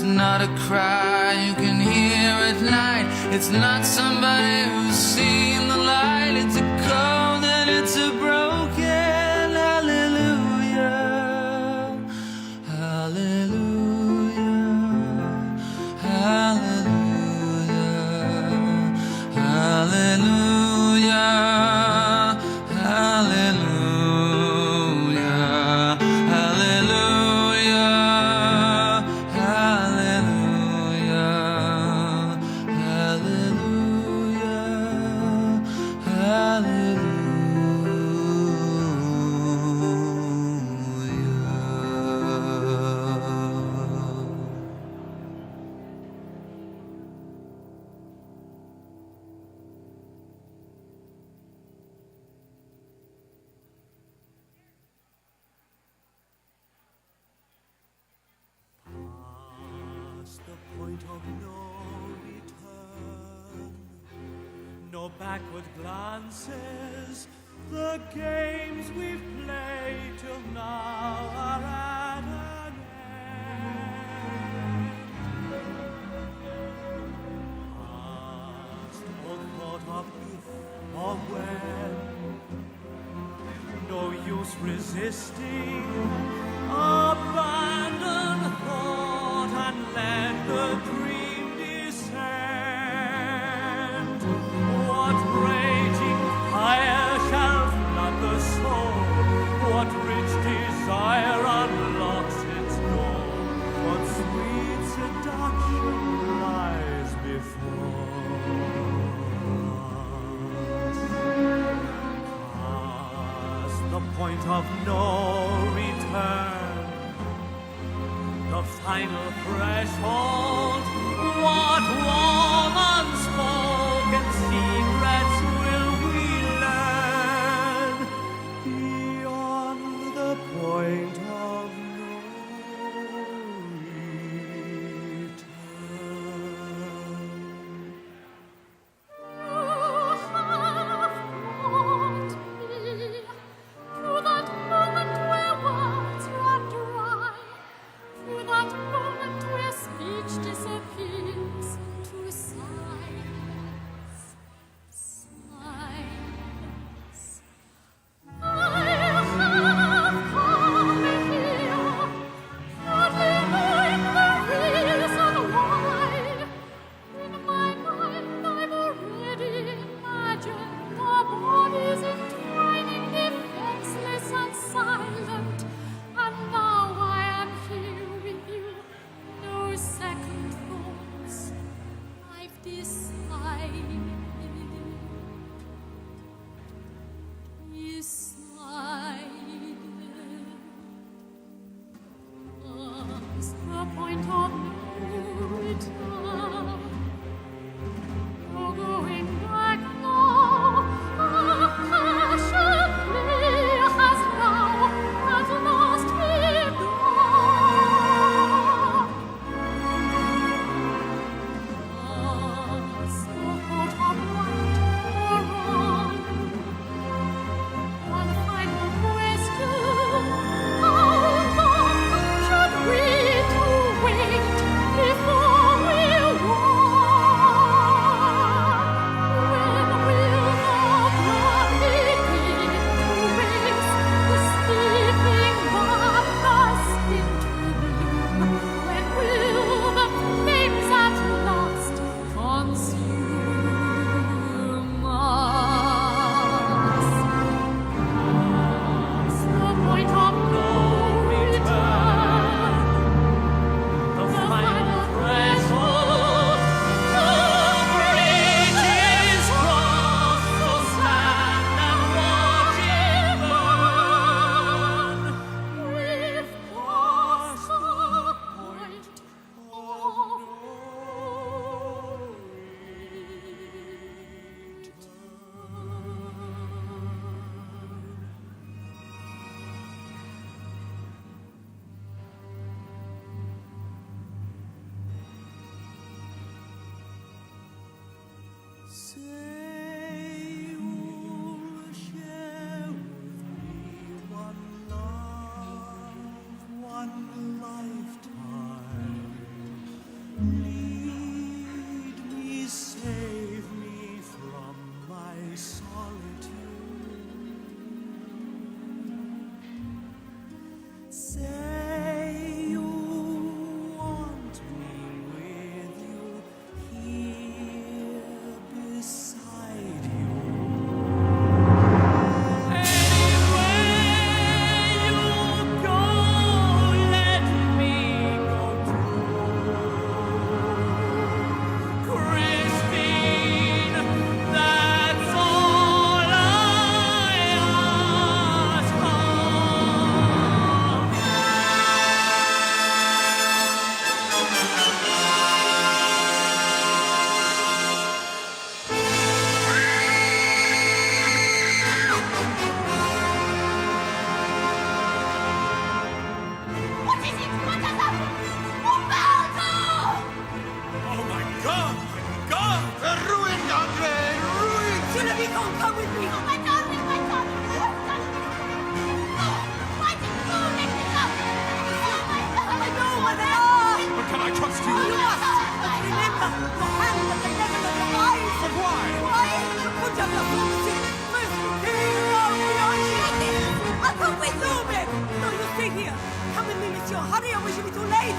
It's not a cry you can hear at night. It's not somebody who's seen the light. It's a cold and it's a broken hallelujah. Hallelujah. Hallelujah. Hallelujah. Hallelujah. Hallelujah. Past the point of no return, no backward glances. The games we've played till now are at an end. Past all thought of if or when, no use resisting. Abandon thought and let the dream descend. What raging fire shall flood the soul? What rich desire unlocks its door? What sweet seduction lies before us? Past the point of no return, the final threshold. What warm unspoken secrets will we learn beyond the point of no return? Disappears to Say you want me with you here beside you. Anywhere you go, let me go too. Christine, that's all I ask of What is it? What has happened? Umberto! Oh my God! My God! Ruined, Andre! Ruined! Ludovico, come with me! Oh my darling, my darling! No! Why did you let me go? Oh my God! I know where they are! But can I trust you? You must! But remember, your hand at the level of your eyes! But why? Why? You put up the fortitude! First, hero, I'll come with you, Meg! No, you stay here! Come with me, monsieur! Hurry, or we shall be too late!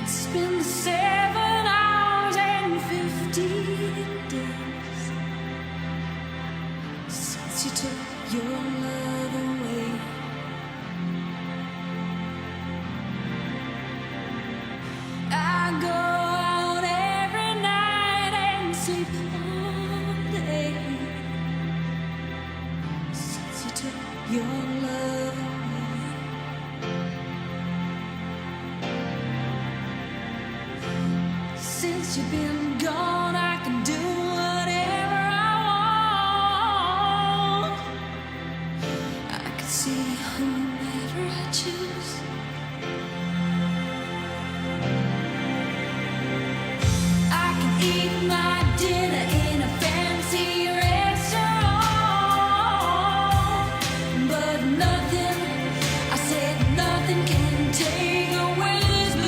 It's been 7 hours and 15 days since you took your love away. I go out every night and sleep all day since you took your love away. Since you've been gone, I can do whatever I want. I can see whomever I choose. I can eat my dinner in a fancy restaurant, but nothing, I said nothing can take away this blues.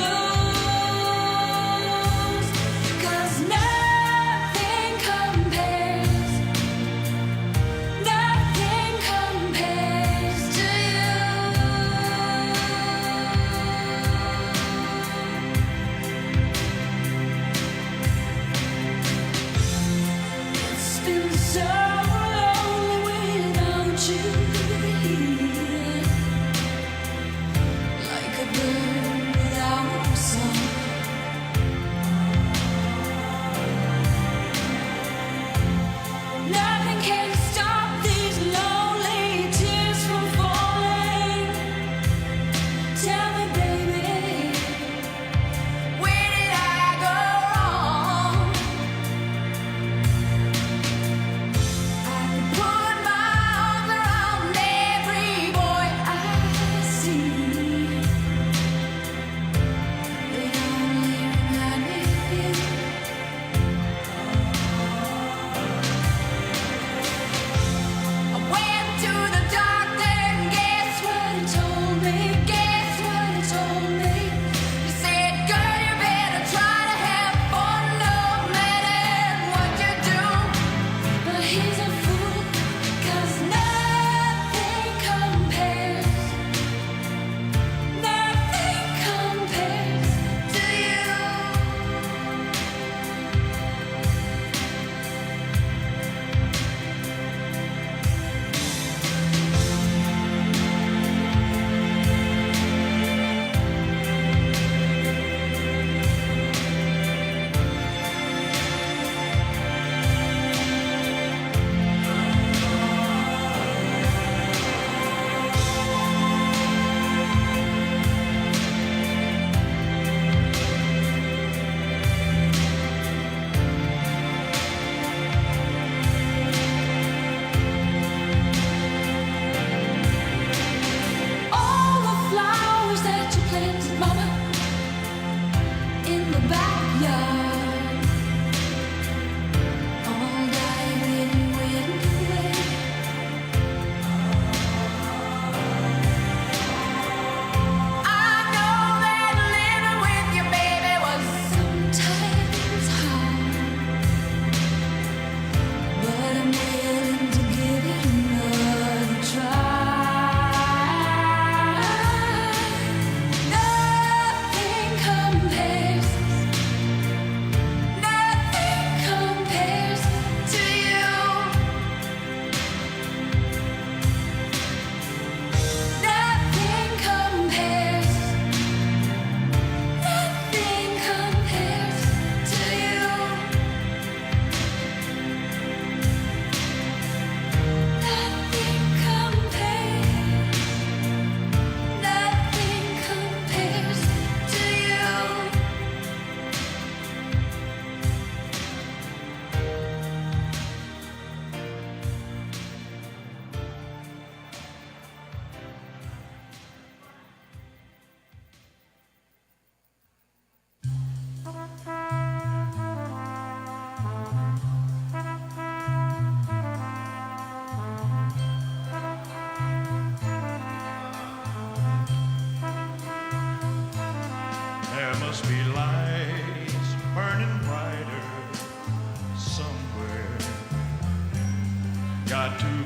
Nothing compares to you.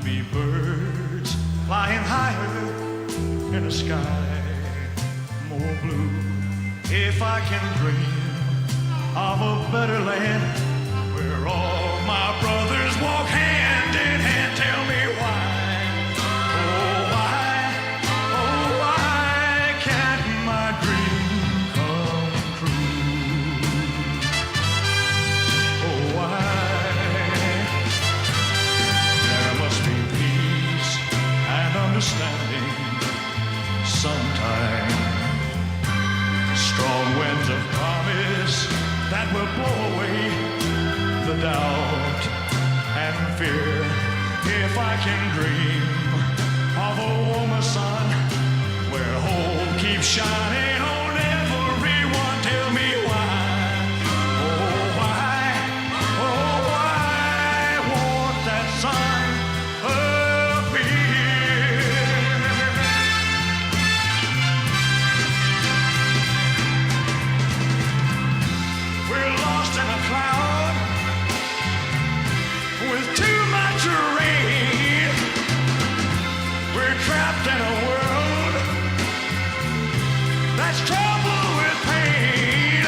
be birds flying higher in a sky more blue. If I can dream of a better land where all my brothers walk hand in hand, tell me why, oh why can't my dream come true? Oh why? There must be peace and understanding sometime. Strong winds of promise that will blow away the doubt and fear. If I can dream of a warmer sun where hope keeps shining on everyone, tell me why, oh why won't that sun appear? We're lost in a cloud with too much rain. We're trapped in a world that's troubled with pain.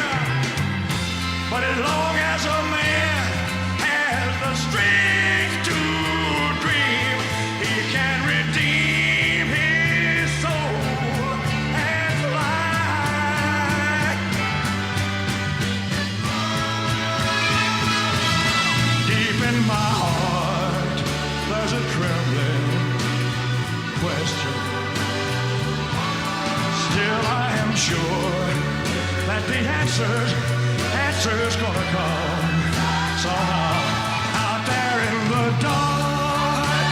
But as long as a man has the strength to dream, he can redeem his soul and fly. Deep in my heart, there's a trembling question. Still, I am sure that the answer's gonna come somehow. Out there in the dark,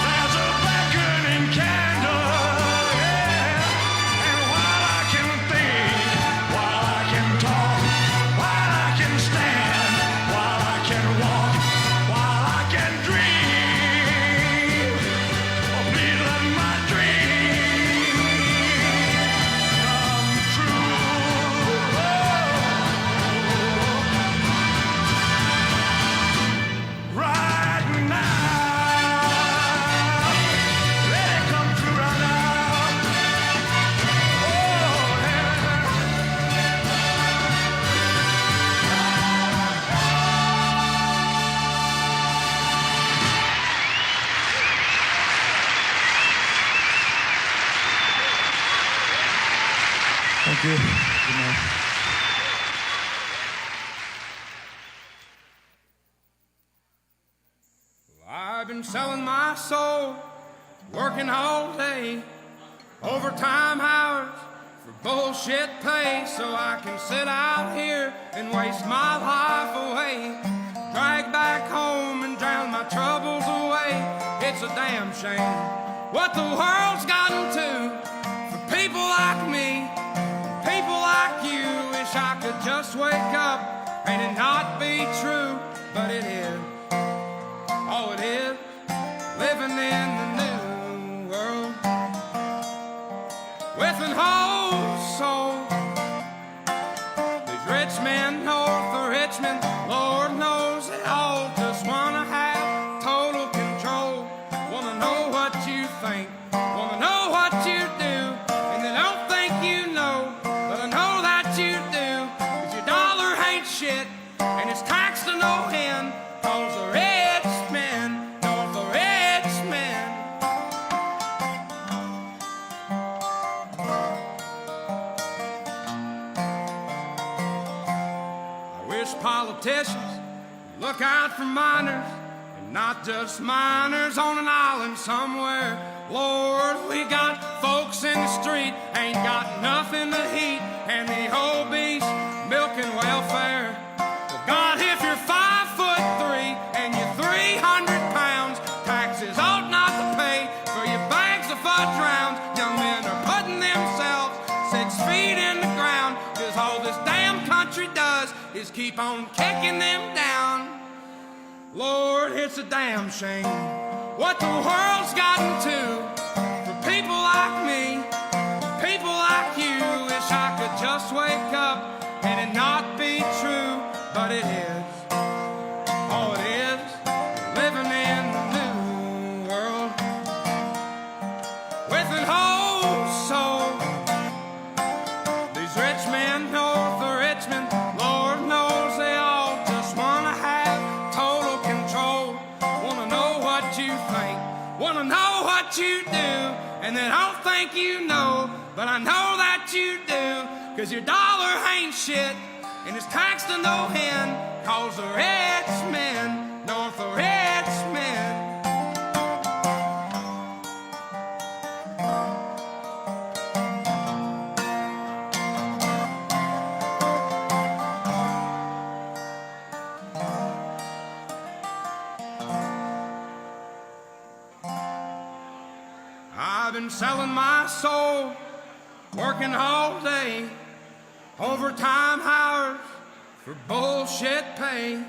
there's a beckoning candle, yeah. And while I can think, while I can talk, while I can stand, while I can walk, while I can dream, oh, please let my dream come true. Right now, let it come true right now. Oh, yeah. Thank you. Good night. I've been selling my soul, working all day, overtime hours for bullshit pay, so I can sit out here and waste my life away, drag back home and drown my troubles away. It's a damn shame what the world's gotten to for people like me, people like you. Wish I could just wake up and it not be true, but it is. Oh, it is living in the new world with an whole soul. These rich men north of Richmond, Lord knows they all just wanna have total control. Wanna know what you think, wanna know what you do, and they don't think you know, but I know that you do. 'Cause your dollar ain't shit, and it's taxed to no end. 'Cause the rich men, north of Richmond. I wish politicians look out for miners, and not just miners on an island somewhere. Lord, we got folks in the street, ain't got nothing to eat, and the obese milking welfare. Well, God, if you're 5'3" and you're 300 pounds, taxes ought not to pay for your bags of fudge rounds. Young men are putting themselves 6 feet in the ground, 'cause all this damn country does is keep on kicking them down. Lord, it's a damn shame what the world's gotten to for people like me, people like you. Wish I could just wake up and it not be true, but it is. Oh, it is living in the new And then I don't think you know, but I know that you do. Cause your dollar ain't shit, and it's taxed to no end. Cause the rich men, North the rich men. I've been selling my soul, working all day, overtime hours for bullshit pay.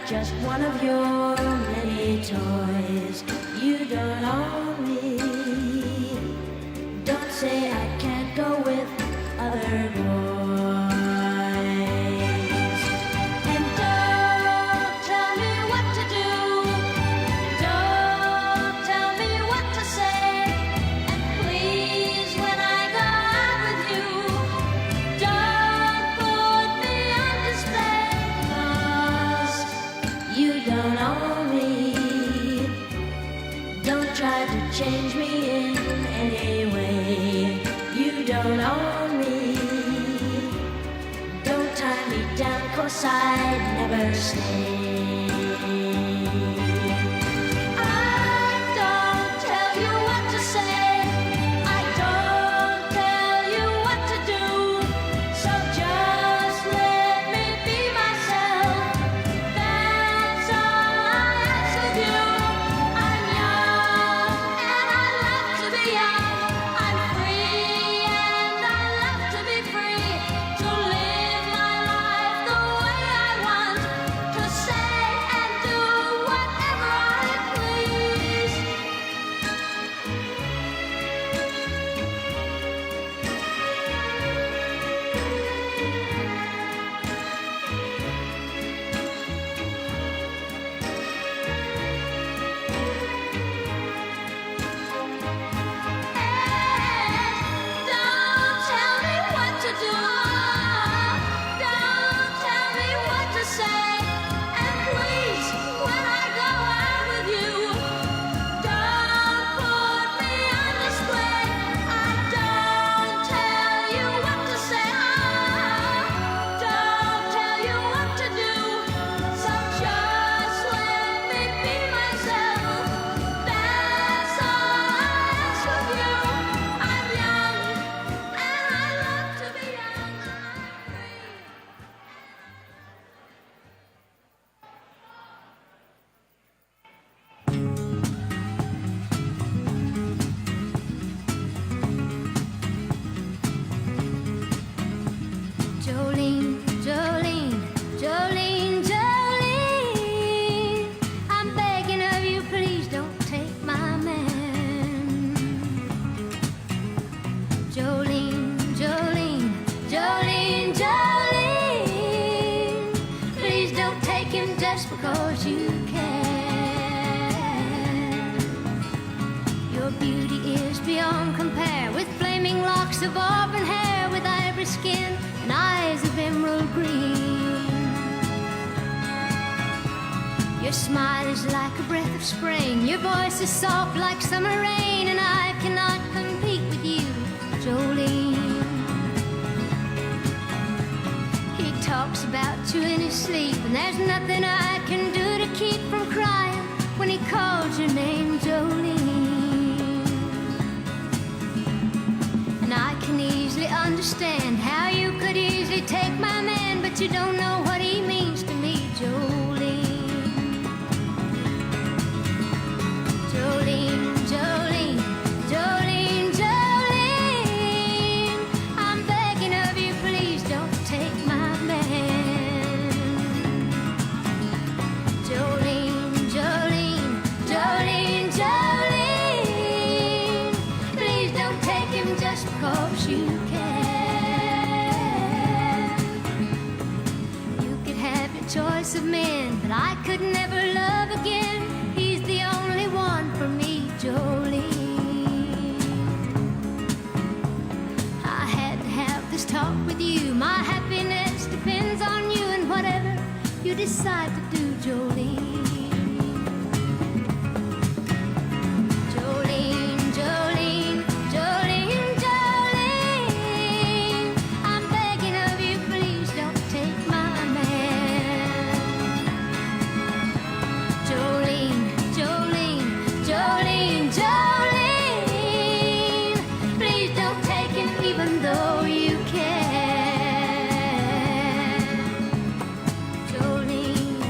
just one of your many toys. You don't own me. Don't say I can't go with other boys. And don't tell me what to do. Don't tell me what to say. And please, when I go out with you, don't put me on display. 'Cause you don't own me. Don't try to change me in any way. You don't own me. Don't tie me down, 'cause I'd never stay. I don't tell you what to say. I don't tell you what to do. So just let me be myself. That's all I ask of you. I'm young and I love to be young. I'm free and I love to be free. To live my life the way I want. To say and do whatever I please. Don't tell me what to do. Don't tell me what to say. And please, when I go out with you, don't put me on display. I don't tell you what to say. Don't tell you what to do. So just let me be myself. That's all I ask of you. I'm young and I love to be young. I'm free. Jolene, Jolene, Jolene, Jolene, I'm begging of you, please don't take my man. Jolene, Jolene, Jolene, Jolene, please don't take him just because you can. Your beauty is beyond compare, with flaming locks of auburn hair, with ivory skin and eyes of emerald green. Your smile is like a breath of spring, your voice is soft like summer rain, and I cannot compete with you, Jolene. He talks about you in his sleep, and there's nothing I can do to keep from crying when he calls your name, Jolene. And I can easily understand how you could easily take my man, but you don't know what he means to me, Jolene. Jolene, Jolene, Jolene, Jolene, I'm begging of you, please don't take my man. Jolene, Jolene, Jolene, Jolene, please don't take him just because you can. You could have your choice of men, but I could never love again. He's the only one for me, Jolene. I had to have this talk with you. My happiness depends on you, and whatever you decide to do, Jolene. Jolene, Jolene, Jolene, Jolene, I'm begging of you, please don't take my man. Jolene, Jolene, Jolene, Jolene, please don't take him even though you can. Jolene,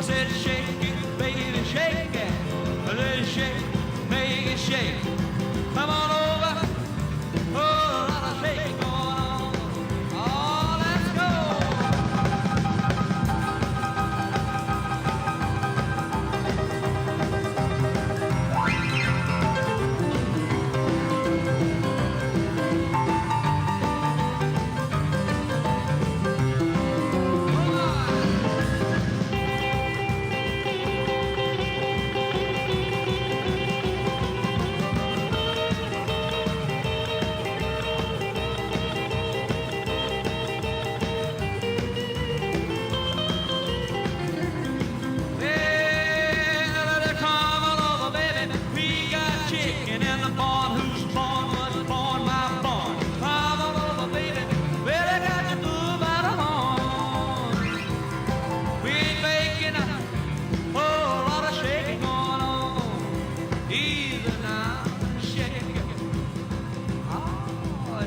said shake it, baby, shake it. Let's shake, make it shake. Come on over. Oh, a lot of shake going on. Oh, let's go.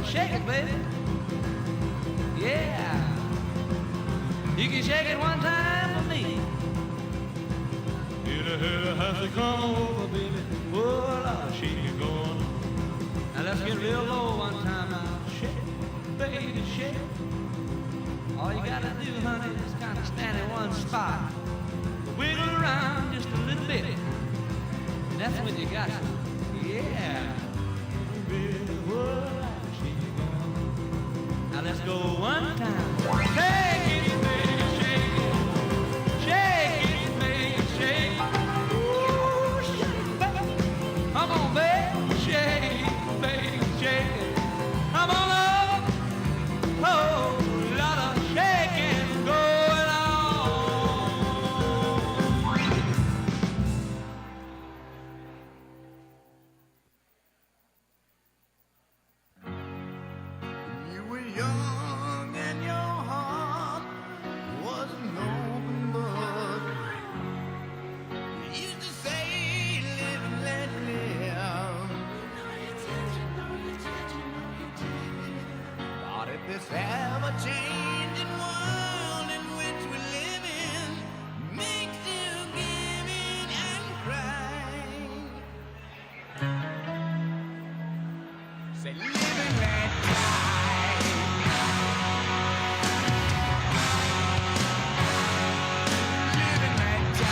Shake it, baby. Yeah. You can shake it one time for me. Hit has to come over, baby. Oh, Lord, shake it going on. Now let's get real low one time now. Shake it, baby, shake it. All you gotta do, honey, is kind of stand in one spot. Wiggle around just a little bit. And that's when you got it. Yeah. Baby, oh, now let's go one time. Shake it, baby, shake it. Shake it, baby, shake it. Ooh, shake it, baby. Come on, baby, shake it, baby, shake it. Come on up. Oh, lot of shaking going on. You were young and your heart was an open book. You used to say, live and let live. But if this ever-changing world in which we live in makes you give in and cry, say, live and let die. Live and let die.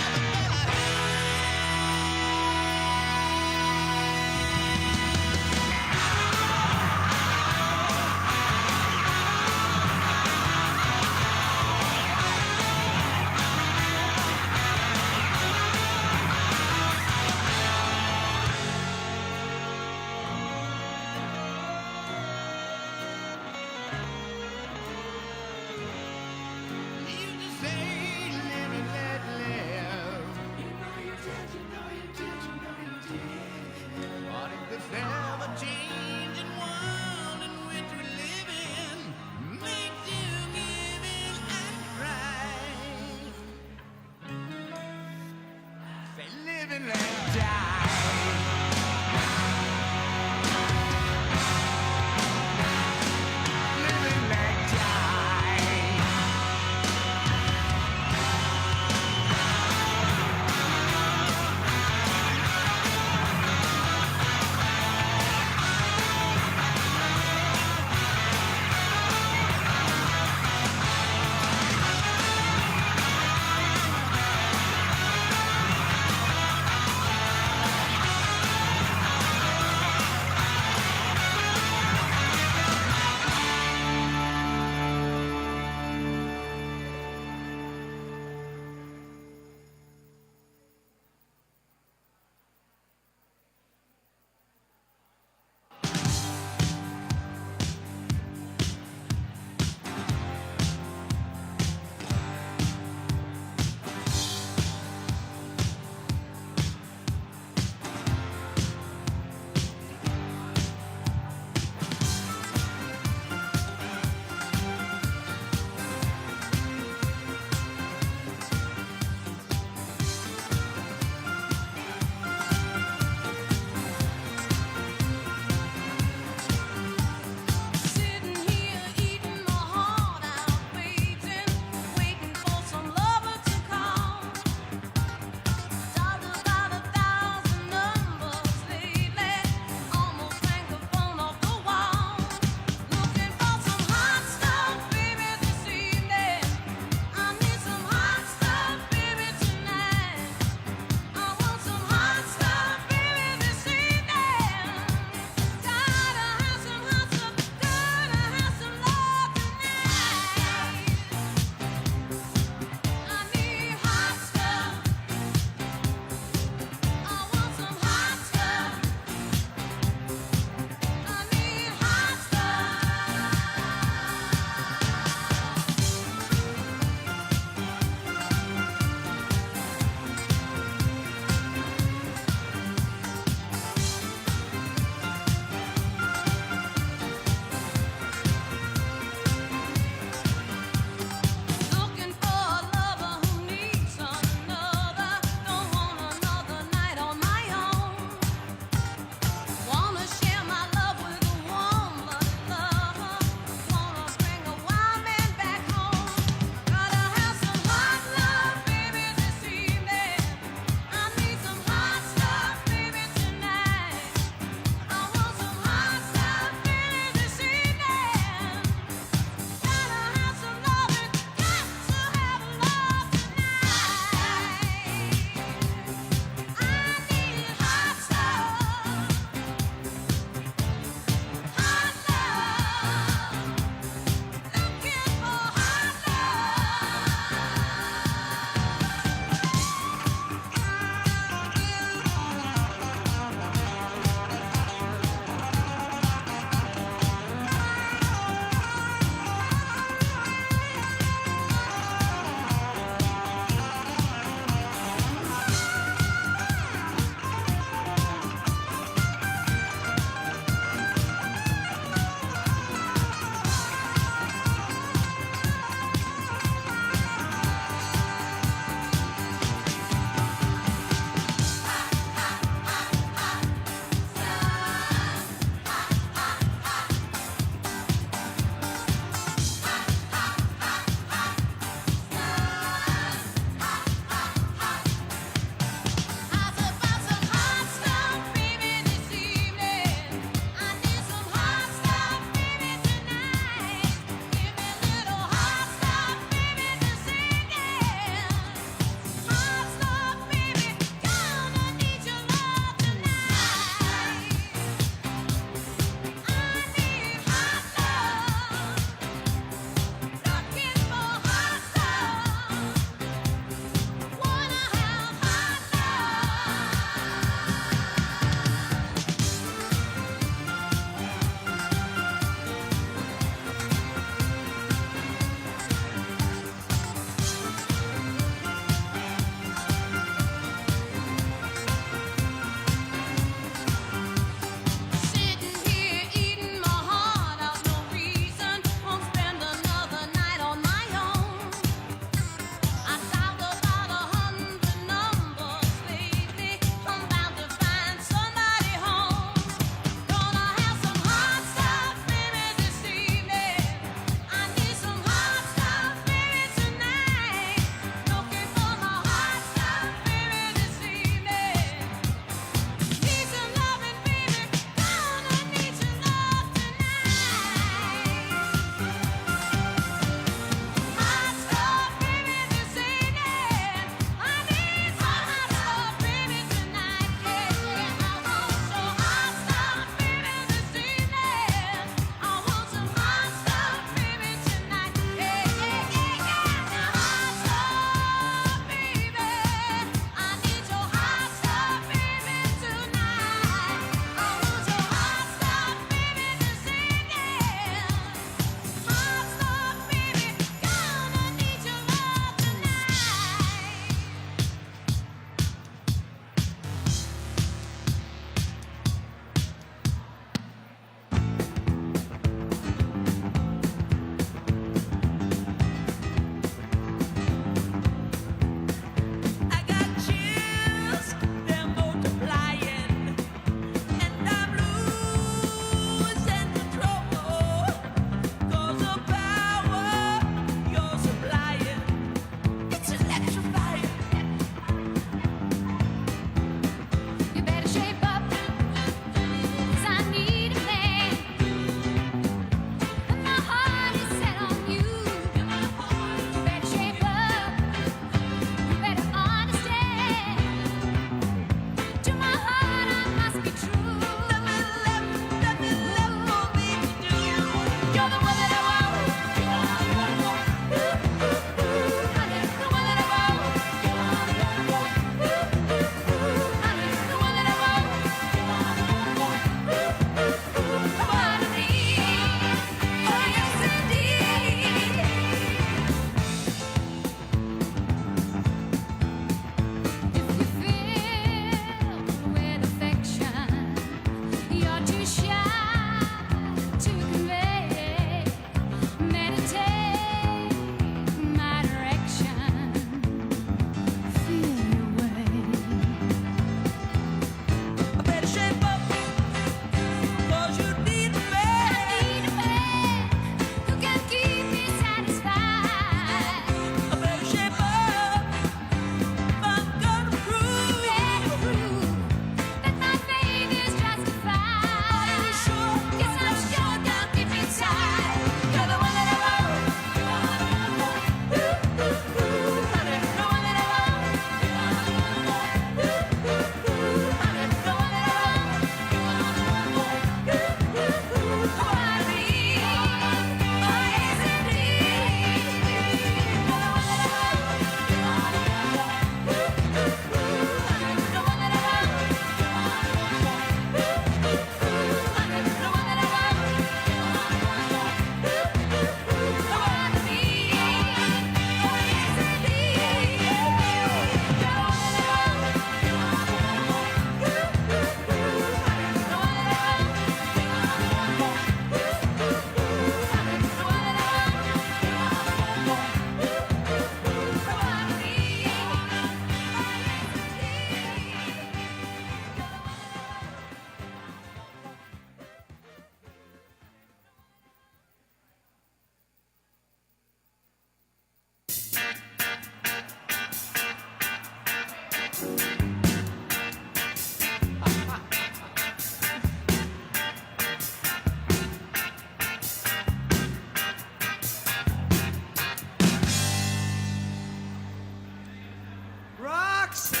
Roxanne,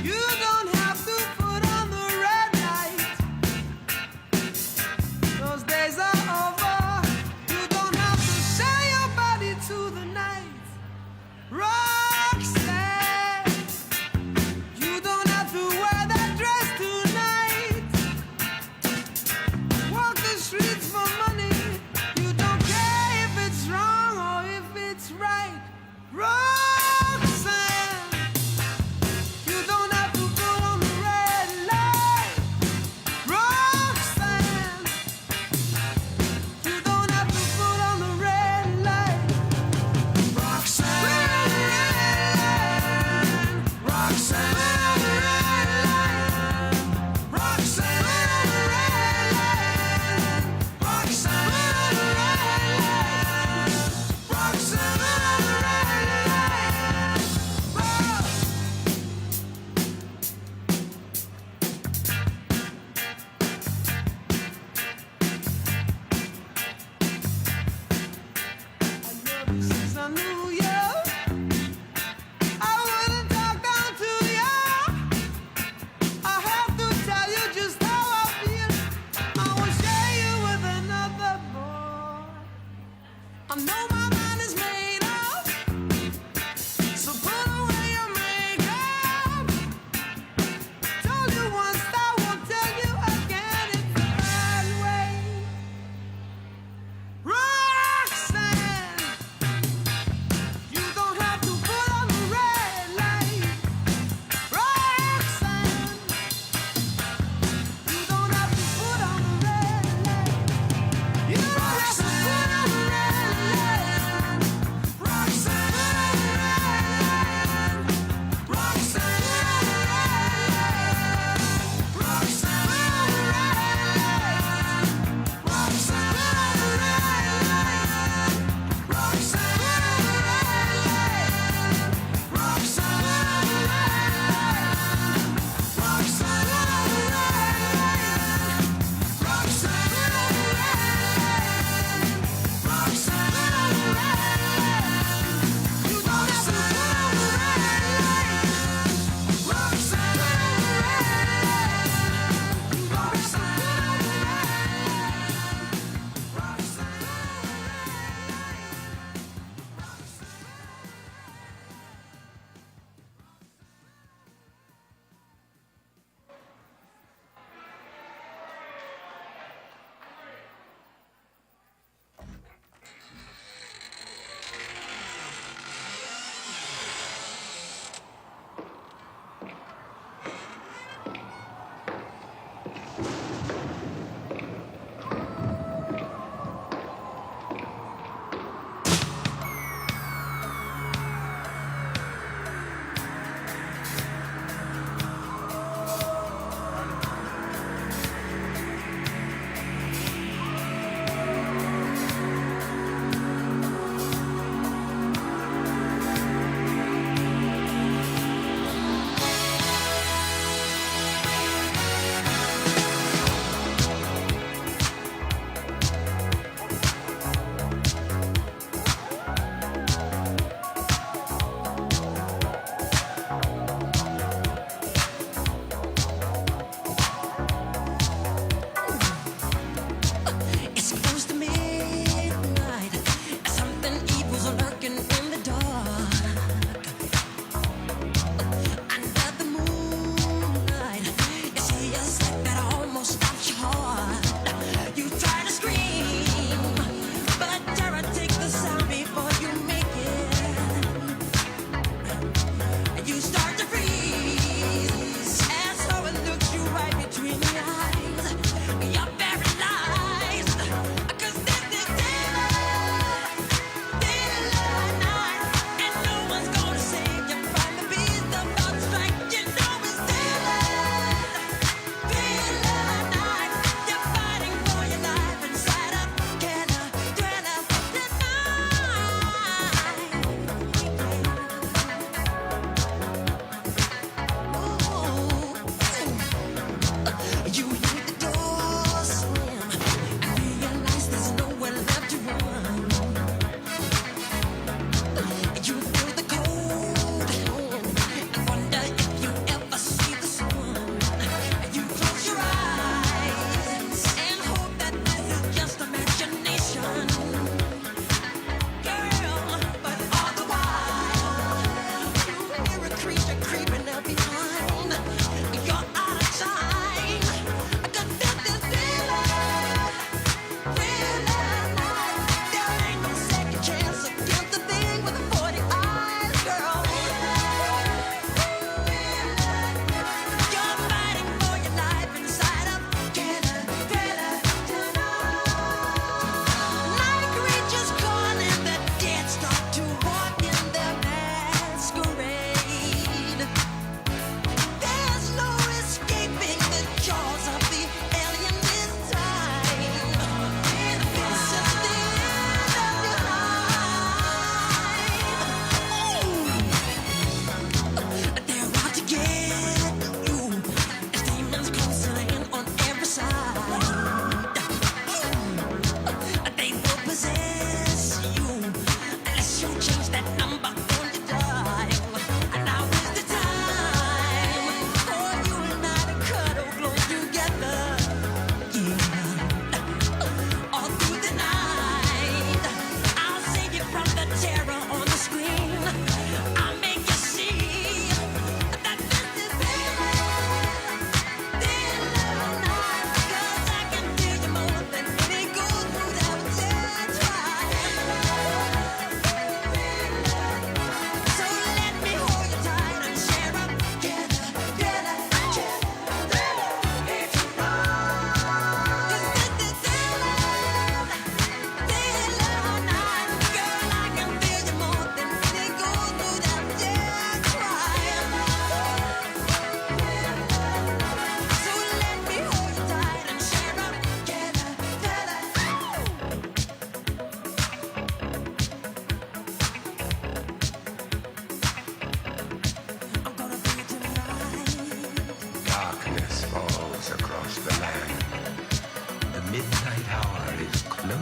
you don't have to put on the red light. Those days are over. You don't have to sell your body to the night. Roxanne.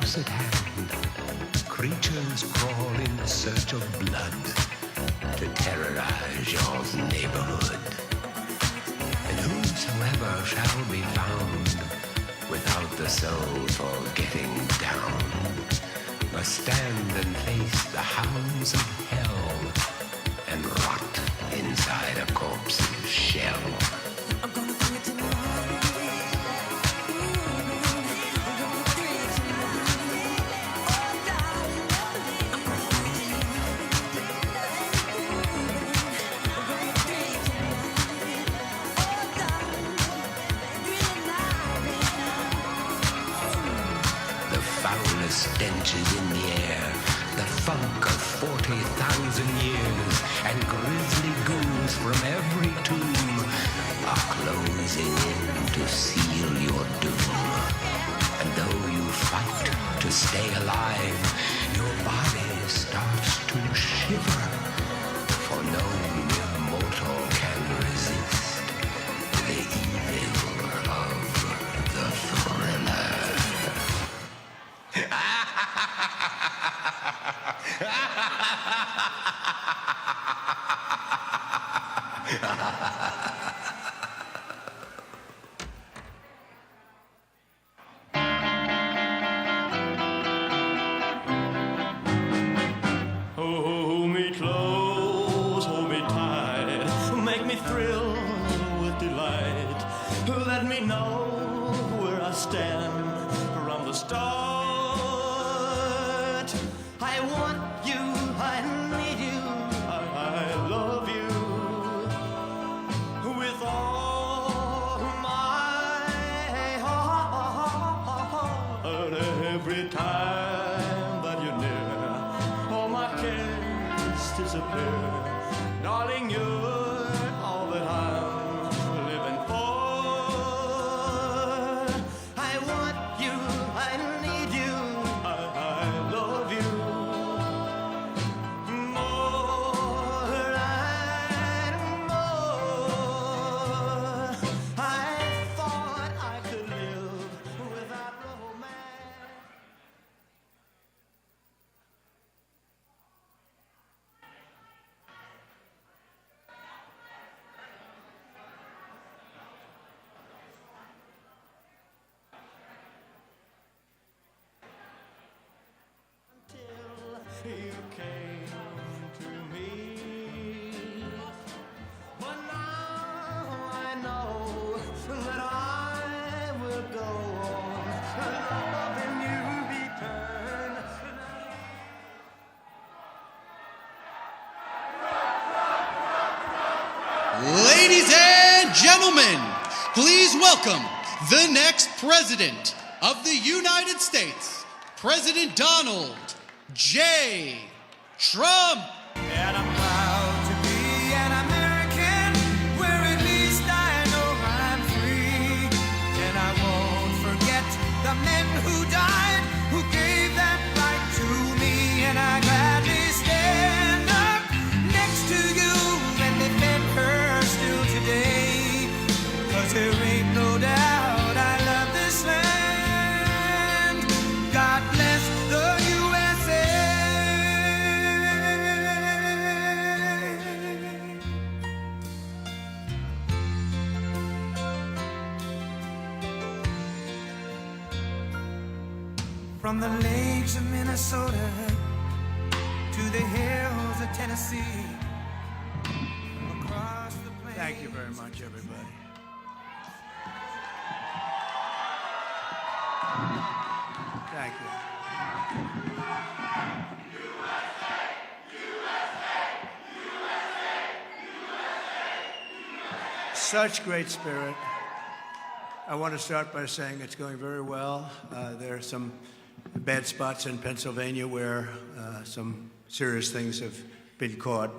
close at hand, creatures crawl in search of blood to terrorize your neighborhood. And whosoever shall be found without the soul for getting down must stand and face the hounds of hell and rot inside a corpse's shell. Stench is in the air, the funk of 40,000 years, and grisly goons from every tomb are closing in to seal your doom. And though you fight to stay alive, your body starts to shiver, for no mere mortal can resist the evil of the thriller. Hold me close, hold me tight, make me thrill with delight. Let me know where I stand from the start. I want you, I need you, I love you with all my heart. Every time that you're near, all my cares disappear. Darling, you're all that I'm living for. I want you, I need you, I love you more and more. I thought I could live without romance. Until you came to me, but now I know that I will go on loving you eternally. Ladies and gentlemen, please welcome the next president of the United States, President Donald J. Trump. And I'm proud to be an American, where at least I know I'm free. And I won't forget the men who died, who gave that right to me. And I gladly stand up next to you and defend her still today. 'Cause there ain't no doubt I love this land. God bless the USA. From the lakes of Minnesota to the hills of Tennessee, across the plains. Thank you very much, everybody. Thank you. Such great spirit. I want to start by saying it's going very well. There are some bad spots in Pennsylvania where some serious things have been caught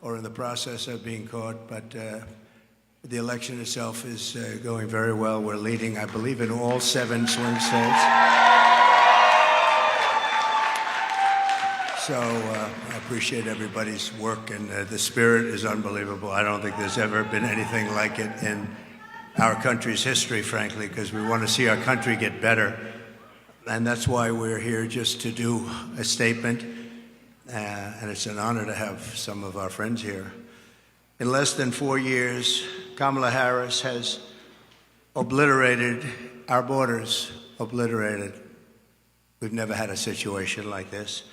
or in the process of being caught, but the election itself is going very well. We're leading, I believe, in all 7 swing states. So I appreciate everybody's work, and the spirit is unbelievable. I don't think there's ever been anything like it in our country's history, frankly, because we want to see our country get better. And that's why we're here, just to do a statement. And it's an honor to have some of our friends here. In less than 4 years, Kamala Harris has obliterated our borders, obliterated. We've never had a situation like this.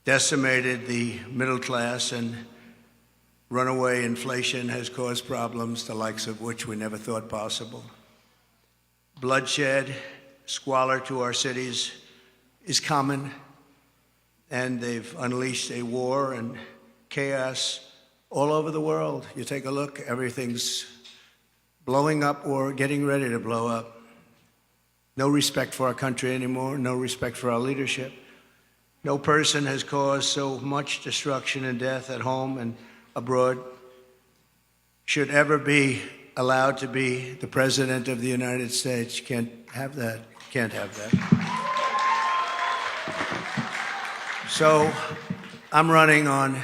Decimated the middle class, and runaway inflation has caused problems, the likes of which we never thought possible. Bloodshed, squalor to our cities is common, and they've unleashed a war and chaos all over the world. You take a look, everything's blowing up or getting ready to blow up. No respect for our country anymore, no respect for our leadership. No person has caused so much destruction and death at home and abroad should ever be allowed to be the President of the United States. You can't have that. Can't have that. So I'm running on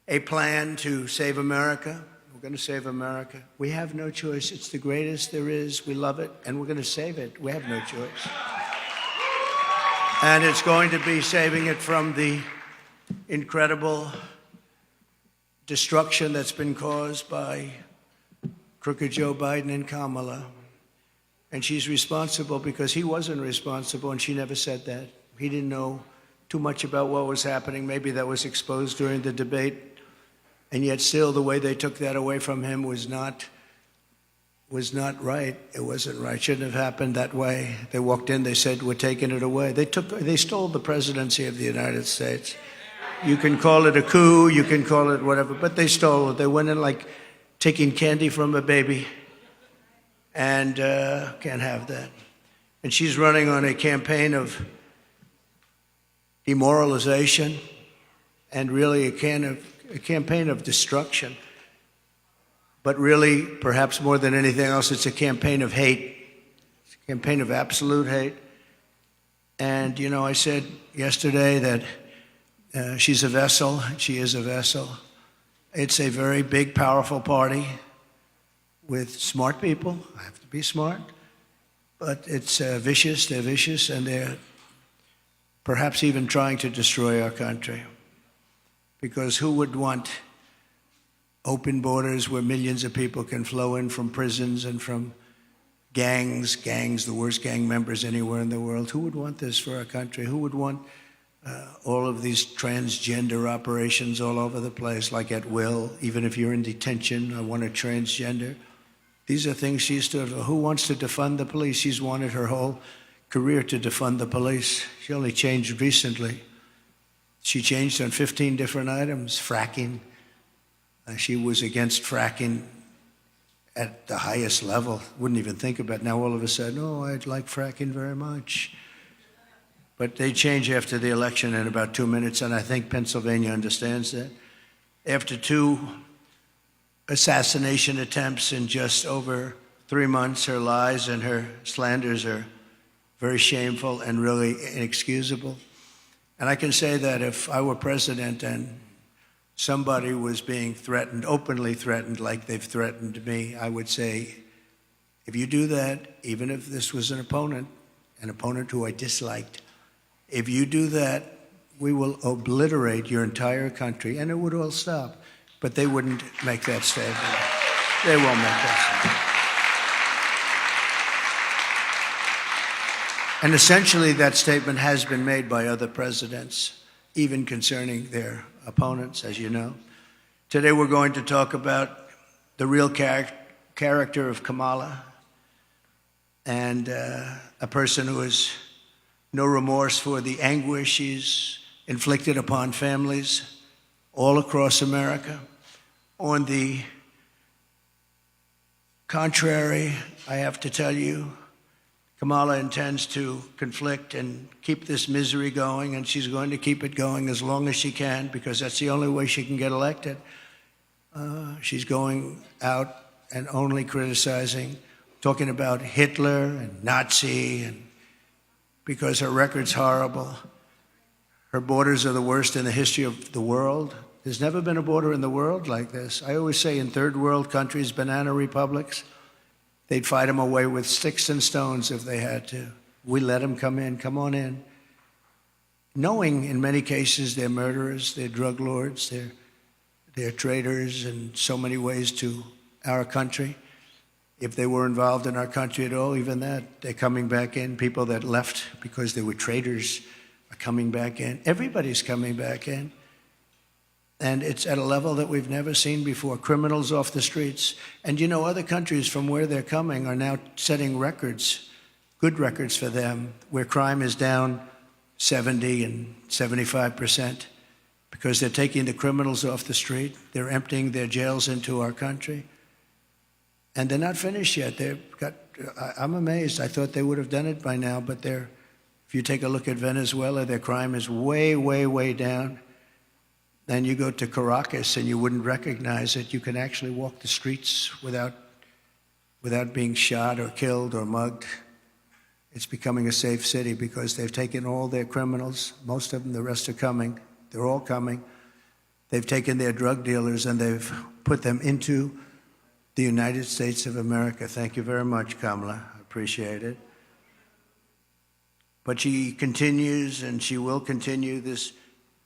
a plan to save America. We're going to save America. We have no choice. It's the greatest there is. We love it, and we're going to save it. We have no choice. And it's going to be saving it from the incredible destruction that's been caused by crooked Joe Biden and Kamala. And she's responsible because he wasn't responsible, and she never said that. He didn't know too much about what was happening. Maybe that was exposed during the debate. And yet still, the way they took that away from him was not right. It wasn't right. Shouldn't have happened that way. They walked in, they said, we're taking it away. They stole the presidency of the United States. You can call it a coup, you can call it whatever, but they stole it. They went in like taking candy from a baby. And can't have that. And she's running on a campaign of demoralization and really a campaign of destruction. But really, perhaps more than anything else, it's a campaign of hate. It's a campaign of absolute hate. And, you know, I said yesterday that she's a vessel. She is a vessel. It's a very big, powerful party with smart people. I have to be smart. But it's vicious. They're vicious, and they're perhaps even trying to destroy our country. Because who would want open borders where millions of people can flow in from prisons and from gangs, the worst gang members anywhere in the world? Who would want this for our country? Who would want all of these transgender operations all over the place, like at will? Even if you're in detention, I want a transgender. These are things she stood for. Who wants to defund the police? She's wanted her whole career to defund the police. She only changed recently. She changed on 15 different items. Fracking. She was against fracking at the highest level. Wouldn't even think about it. Now all of a sudden, oh, I'd like fracking very much. But they change after the election in about 2 minutes, and I think Pennsylvania understands that. After 2 assassination attempts in just over 3 months, her lies and her slanders are very shameful and really inexcusable. And I can say that if I were president and somebody was being threatened, openly threatened like they've threatened me, I would say, if you do that, even if this was an opponent who I disliked, if you do that, we will obliterate your entire country, and it would all stop. But they wouldn't make that statement. They won't make that statement. And essentially, that statement has been made by other presidents, even concerning their opponents, as you know. Today, we're going to talk about the real character of Kamala, and a person who has no remorse for the anguish she's inflicted upon families all across America. On the contrary, I have to tell you, Kamala intends to conflict and keep this misery going, and she's going to keep it going as long as she can, because that's the only way she can get elected. She's going out and only criticizing, talking about Hitler and Nazi, and because her record's horrible. Her borders are the worst in the history of the world. There's never been a border in the world like this. I always say in third world countries, banana republics, they'd fight them away with sticks and stones if they had to. We let them come in, come on in. Knowing in many cases they're murderers, they're drug lords, they're traitors in so many ways to our country. If they were involved in our country at all, even that, they're coming back in. People that left because they were traitors are coming back in. Everybody's coming back in. And it's at a level that we've never seen before. Criminals off the streets. And you know, other countries from where they're coming are now setting records, good records for them, where crime is down 70 and 75% because they're taking the criminals off the street. They're emptying their jails into our country. And they're not finished yet. I'm amazed. I thought they would have done it by now, but if you take a look at Venezuela, their crime is way, way, way down. Then you go to Caracas and you wouldn't recognize it. You can actually walk the streets without being shot or killed or mugged. It's becoming a safe city because they've taken all their criminals, most of them, the rest are coming. They're all coming. They've taken their drug dealers and they've put them into the United States of America. Thank you very much, Kamala. I appreciate it. But she continues and she will continue this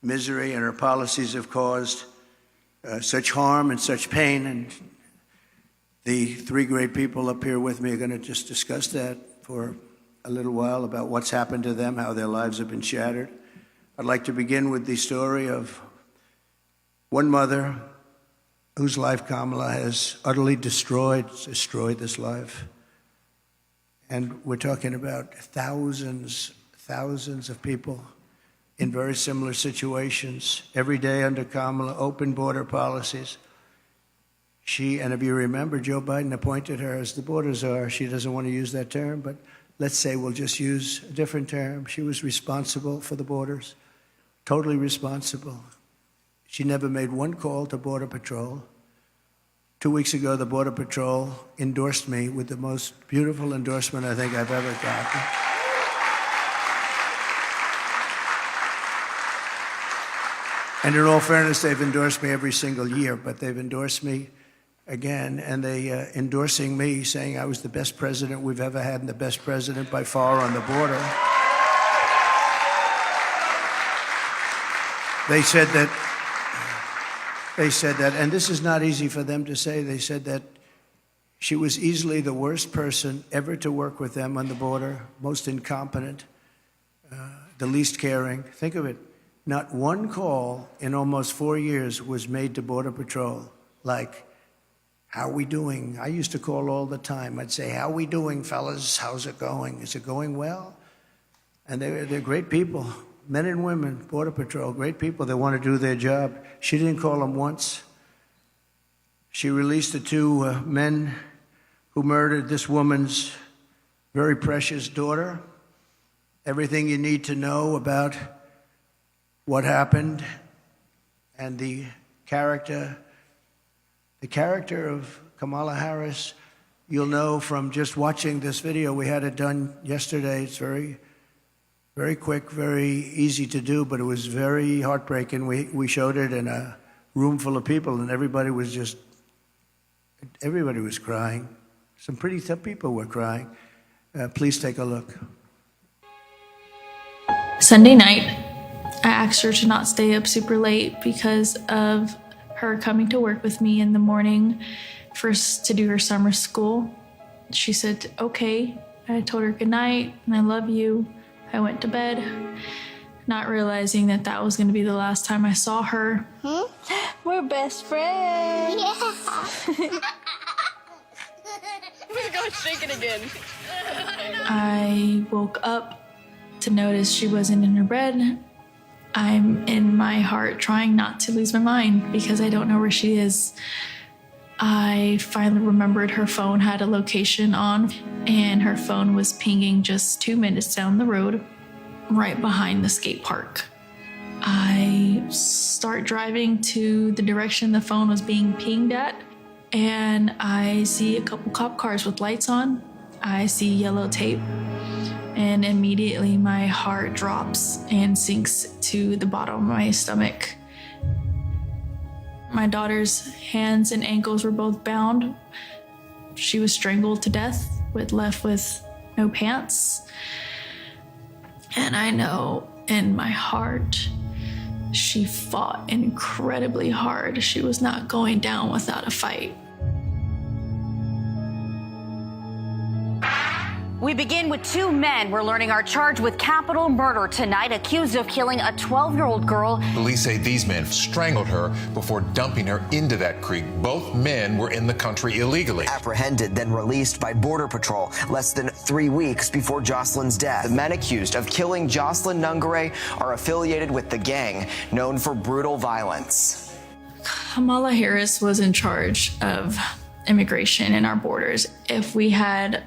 misery, and her policies have caused such harm and such pain. And the three great people up here with me are going to just discuss that for a little while about what's happened to them, how their lives have been shattered. I'd like to begin with the story of one mother whose life Kamala has utterly destroyed this life. And we're talking about thousands of people in very similar situations. Every day under Kamala, open border policies. And if you remember, Joe Biden appointed her as the border czar. She doesn't want to use that term, but let's say we'll just use a different term. She was responsible for the borders, totally responsible. She never made one call to Border Patrol. 2 weeks ago, the Border Patrol endorsed me with the most beautiful endorsement I think I've ever gotten. And in all fairness, they've endorsed me every single year, but they've endorsed me again, and they endorsing me, saying I was the best president we've ever had and the best president by far on the border. They said that, and this is not easy for them to say, they said that she was easily the worst person ever to work with them on the border, most incompetent, the least caring. Think of it. Not one call in almost 4 years was made to Border Patrol, like, how we doing? I used to call all the time. I'd say, how we doing, fellas? How's it going? Is it going well? And they're great people, men and women, Border Patrol, great people. They want to do their job. She didn't call them once. She released the two men who murdered this woman's very precious daughter. Everything you need to know about what happened and the character of Kamala Harris, you'll know from just watching this video. We had it done yesterday. It's very, very quick, very easy to do, but it was very heartbreaking. We showed it in a room full of people, and everybody was crying. Some pretty tough people were crying. Please take a look. Sunday night, I asked her to not stay up super late because of her coming to work with me in the morning to do her summer school. She said, okay. I told her good night and I love you. I went to bed, not realizing that was going to be the last time I saw her. We're best friends. Yeah. We're going shaking again. I woke up to notice she wasn't in her bed. I'm in my heart trying not to lose my mind because I don't know where she is. I finally remembered her phone had a location on, and her phone was pinging just 2 minutes down the road, right behind the skate park. I start driving to the direction the phone was being pinged at, and I see a couple cop cars with lights on. I see yellow tape. And immediately my heart drops and sinks to the bottom of my stomach. My daughter's hands and ankles were both bound. She was strangled to death, left with no pants. And I know in my heart, she fought incredibly hard. She was not going down without a fight. We begin with two men we're learning are charged with capital murder tonight, accused of killing a 12-year-old girl. Police say these men strangled her before dumping her into that creek. Both men were in the country illegally. Apprehended, then released by Border Patrol less than 3 weeks before Jocelyn's death. The men accused of killing Jocelyn Nungare are affiliated with the gang known for brutal violence. Kamala Harris was in charge of immigration in our borders. If we had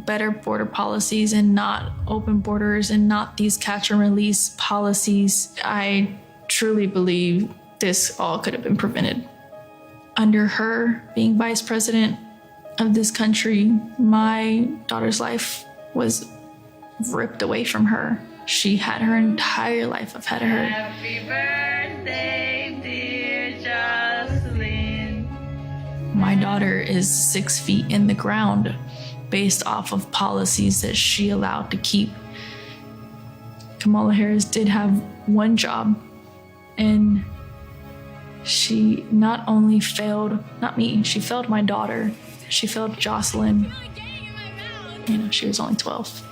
better border policies and not open borders and not these catch and release policies, I truly believe this all could have been prevented. Under her being vice president of this country, my daughter's life was ripped away from her. She had her entire life ahead of her. Happy birthday, dear Jocelyn. My daughter is 6 feet in the ground based off of policies that she allowed to keep. Kamala Harris did have one job, and she not only failed, not me, she failed my daughter. She failed Jocelyn. You know, she was only 12.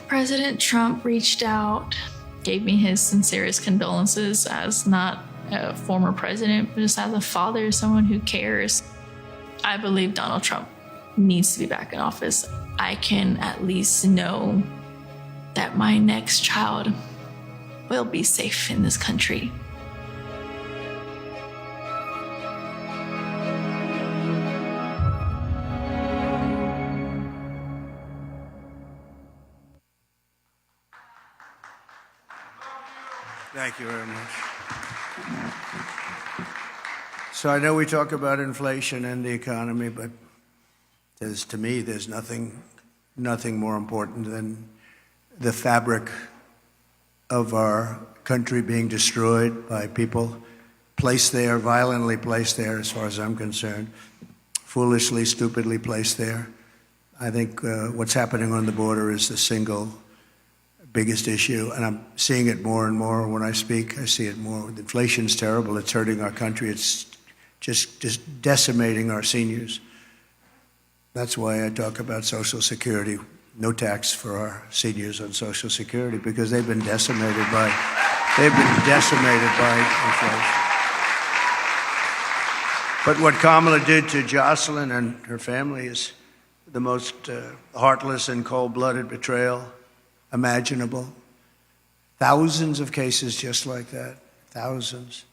President Trump reached out, gave me his sincerest condolences as not a former president, but just as a father, someone who cares. I believe Donald Trump needs to be back in office. I can at least know that my next child will be safe in this country. Thank you very much. So I know we talk about inflation and the economy, but to me, there's nothing more important than the fabric of our country being destroyed by people placed there, violently placed there, as far as I'm concerned, foolishly, stupidly placed there. I think what's happening on the border is the single biggest issue, and I'm seeing it more and more when I speak. I see it more. Inflation's terrible. It's hurting our country. It's just decimating our seniors. That's why I talk about Social Security, no tax for our seniors on Social Security, because they've been decimated by inflation. But what Kamala did to Jocelyn and her family is the most heartless and cold-blooded betrayal imaginable. Thousands of cases just like that, thousands.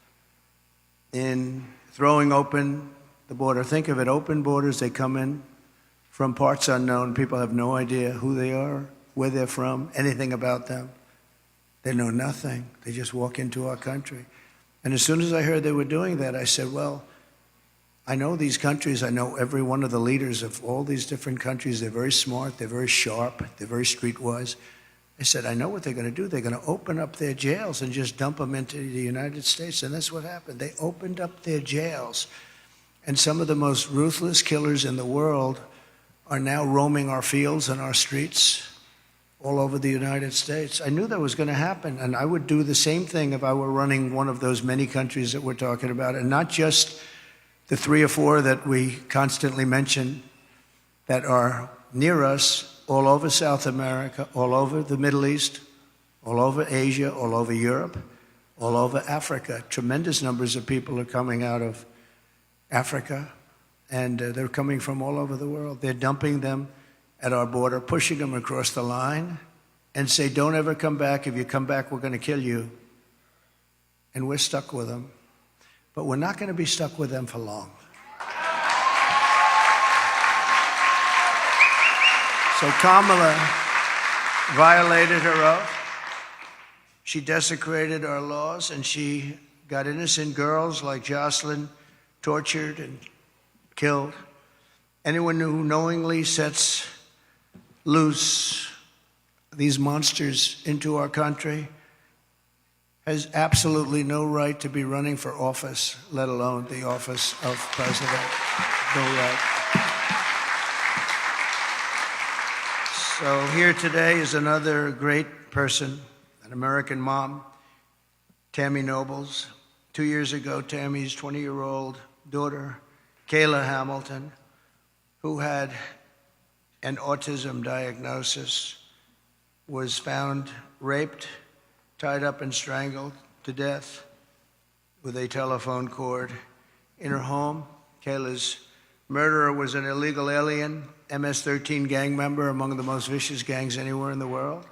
In throwing open the border, think of it, open borders, they come in from parts unknown. People have no idea who they are, where they're from, anything about them. They know nothing. They just walk into our country. And as soon as I heard they were doing that, I said, well, I know these countries. I know every one of the leaders of all these different countries. They're very smart. They're very sharp. They're very streetwise. I said, I know what they're going to do. They're going to open up their jails and just dump them into the United States. And that's what happened. They opened up their jails. And some of the most ruthless killers in the world are now roaming our fields and our streets all over the United States. I knew that was going to happen, and I would do the same thing if I were running one of those many countries that we're talking about, and not just the 3 or 4 that we constantly mention that are near us, all over South America, all over the Middle East, all over Asia, all over Europe, all over Africa. Tremendous numbers of people are coming out of Africa, and they're coming from all over the world. They're dumping them at our border, pushing them across the line, and say, don't ever come back. If you come back, we're going to kill you. And we're stuck with them. But we're not going to be stuck with them for long. So Kamala violated her oath. She desecrated our laws, and she got innocent girls like Jocelyn tortured and killed. Anyone who knowingly sets loose these monsters into our country has absolutely no right to be running for office, let alone the office of president. No right. So here today is another great person, an American mom, Tammy Nobles. 2 years ago, Tammy's 20-year-old daughter, Kayla Hamilton, who had an autism diagnosis, was found raped, tied up and strangled to death with a telephone cord in her home. Kayla's murderer was an illegal alien, MS-13 gang member, among the most vicious gangs anywhere in the world.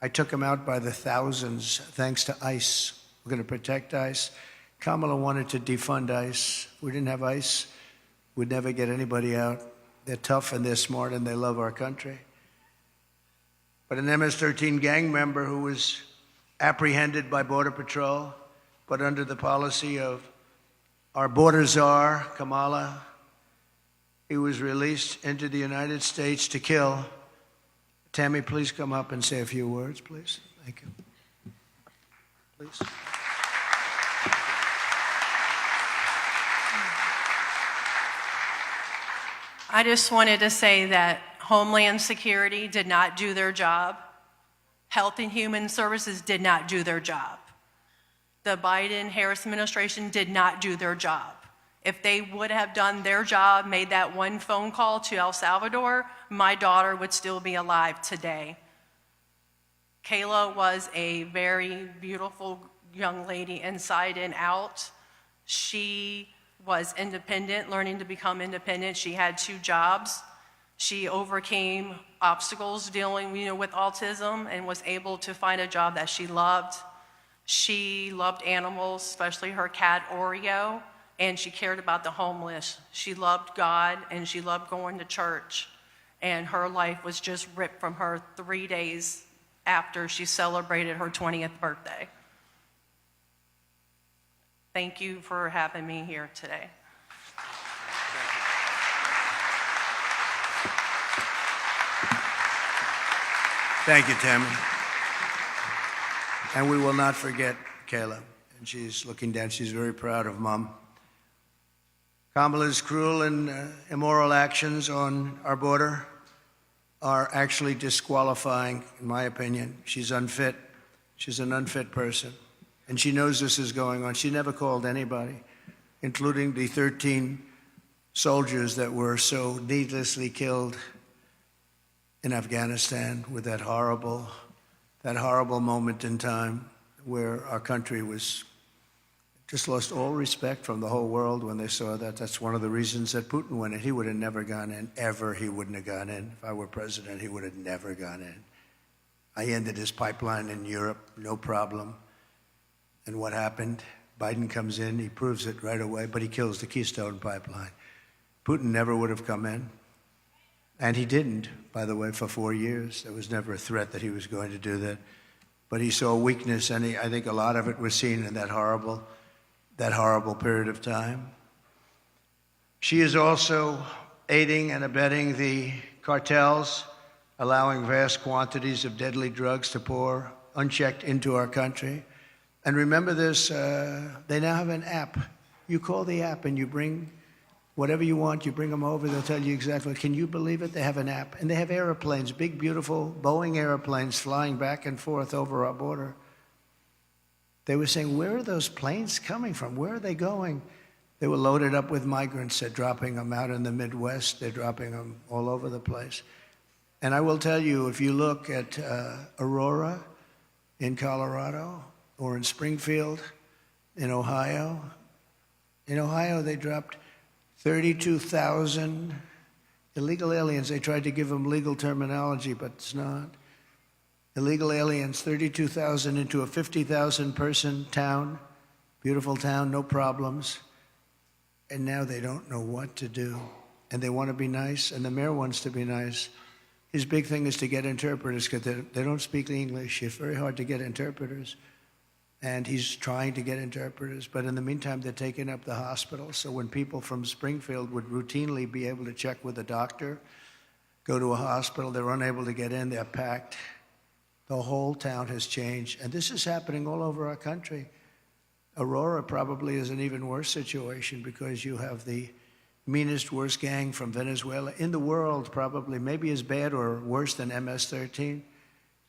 I took him out by the thousands thanks to ICE. We're going to protect ICE. Kamala wanted to defund ICE. We didn't have ICE, we'd never get anybody out. They're tough and they're smart and they love our country. But an MS-13 gang member who was apprehended by Border Patrol, but under the policy of our border czar, Kamala, he was released into the United States to kill. Tammy, please come up and say a few words, please. Thank you. Please. I just wanted to say that Homeland Security did not do their job. Health and Human Services did not do their job. The Biden-Harris administration did not do their job. If they would have done their job, made that one phone call to El Salvador, my daughter would still be alive today. Kayla was a very beautiful young lady inside and out. She was independent, learning to become independent. She had 2 jobs. She overcame obstacles dealing, with autism and was able to find a job that she loved. She loved animals, especially her cat Oreo, and she cared about the homeless. She loved God and she loved going to church. And her life was just ripped from her 3 days after she celebrated her 20th birthday. Thank you for having me here today. Thank you, Tammy. And we will not forget Kayla. And she's looking down. She's very proud of Mom. Kamala's cruel and immoral actions on our border are actually disqualifying, in my opinion. She's unfit. She's an unfit person. And she knows this is going on. She never called anybody, including the 13 soldiers that were so needlessly killed in Afghanistan with that horrible moment in time where our country was just lost all respect from the whole world when they saw that. That's one of the reasons that Putin went in. He would have never gone in, ever. He wouldn't have gone in. If I were president, he would have never gone in. I ended his pipeline in Europe, no problem. And what happened? Biden comes in, he proves it right away, but he kills the Keystone Pipeline. Putin never would have come in. And he didn't, by the way, for 4 years. There was never a threat that he was going to do that. But he saw weakness, and I think a lot of it was seen in that horrible period of time. She is also aiding and abetting the cartels, allowing vast quantities of deadly drugs to pour unchecked into our country. And remember this, they now have an app. You call the app and you bring whatever you want, you bring them over, they'll tell you exactly. Can you believe it? They have an app. And they have airplanes, big, beautiful Boeing airplanes flying back and forth over our border. They were saying, where are those planes coming from? Where are they going? They were loaded up with migrants. They're dropping them out in the Midwest. They're dropping them all over the place. And I will tell you, if you look at Aurora in Colorado or in Springfield in Ohio they dropped 32,000 illegal aliens. They tried to give them legal terminology, but it's not. Illegal aliens, 32,000 into a 50,000 person town, beautiful town, no problems. And now they don't know what to do. And they want to be nice, and the mayor wants to be nice. His big thing is to get interpreters because they don't speak English. It's very hard to get interpreters. And he's trying to get interpreters. But in the meantime, they're taking up the hospital. So when people from Springfield would routinely be able to check with a doctor, go to a hospital, they're unable to get in, they're packed. The whole town has changed. And this is happening all over our country. Aurora probably is an even worse situation because you have the meanest, worst gang from Venezuela in the world, probably, maybe as bad or worse than MS-13.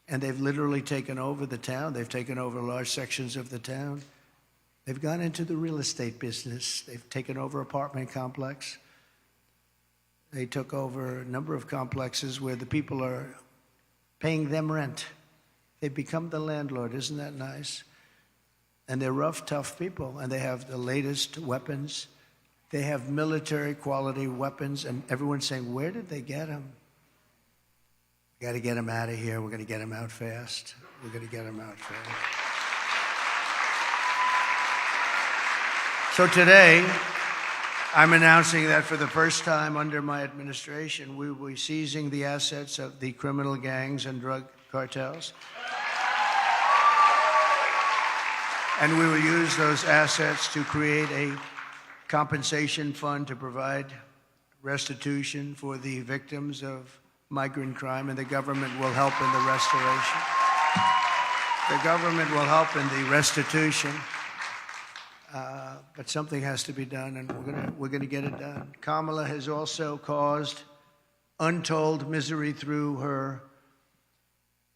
And they've literally taken over the town. They've taken over large sections of the town. They've gone into the real estate business. They've taken over apartment complex. They took over a number of complexes where the people are paying them rent. They've become the landlord. Isn't that nice? And they're rough, tough people, and they have the latest weapons. They have military quality weapons, and everyone's saying, where did they get them? We got to get them out of here. We're going to get them out fast. We're going to get them out fast. So today, I'm announcing that for the first time under my administration, we will be seizing the assets of the criminal gangs and drug cartels. And we will use those assets to create a compensation fund to provide restitution for the victims of migrant crime, and the government will help in the restoration. The government will help in the restitution, but something has to be done, and we're gonna get it done. Kamala has also caused untold misery through her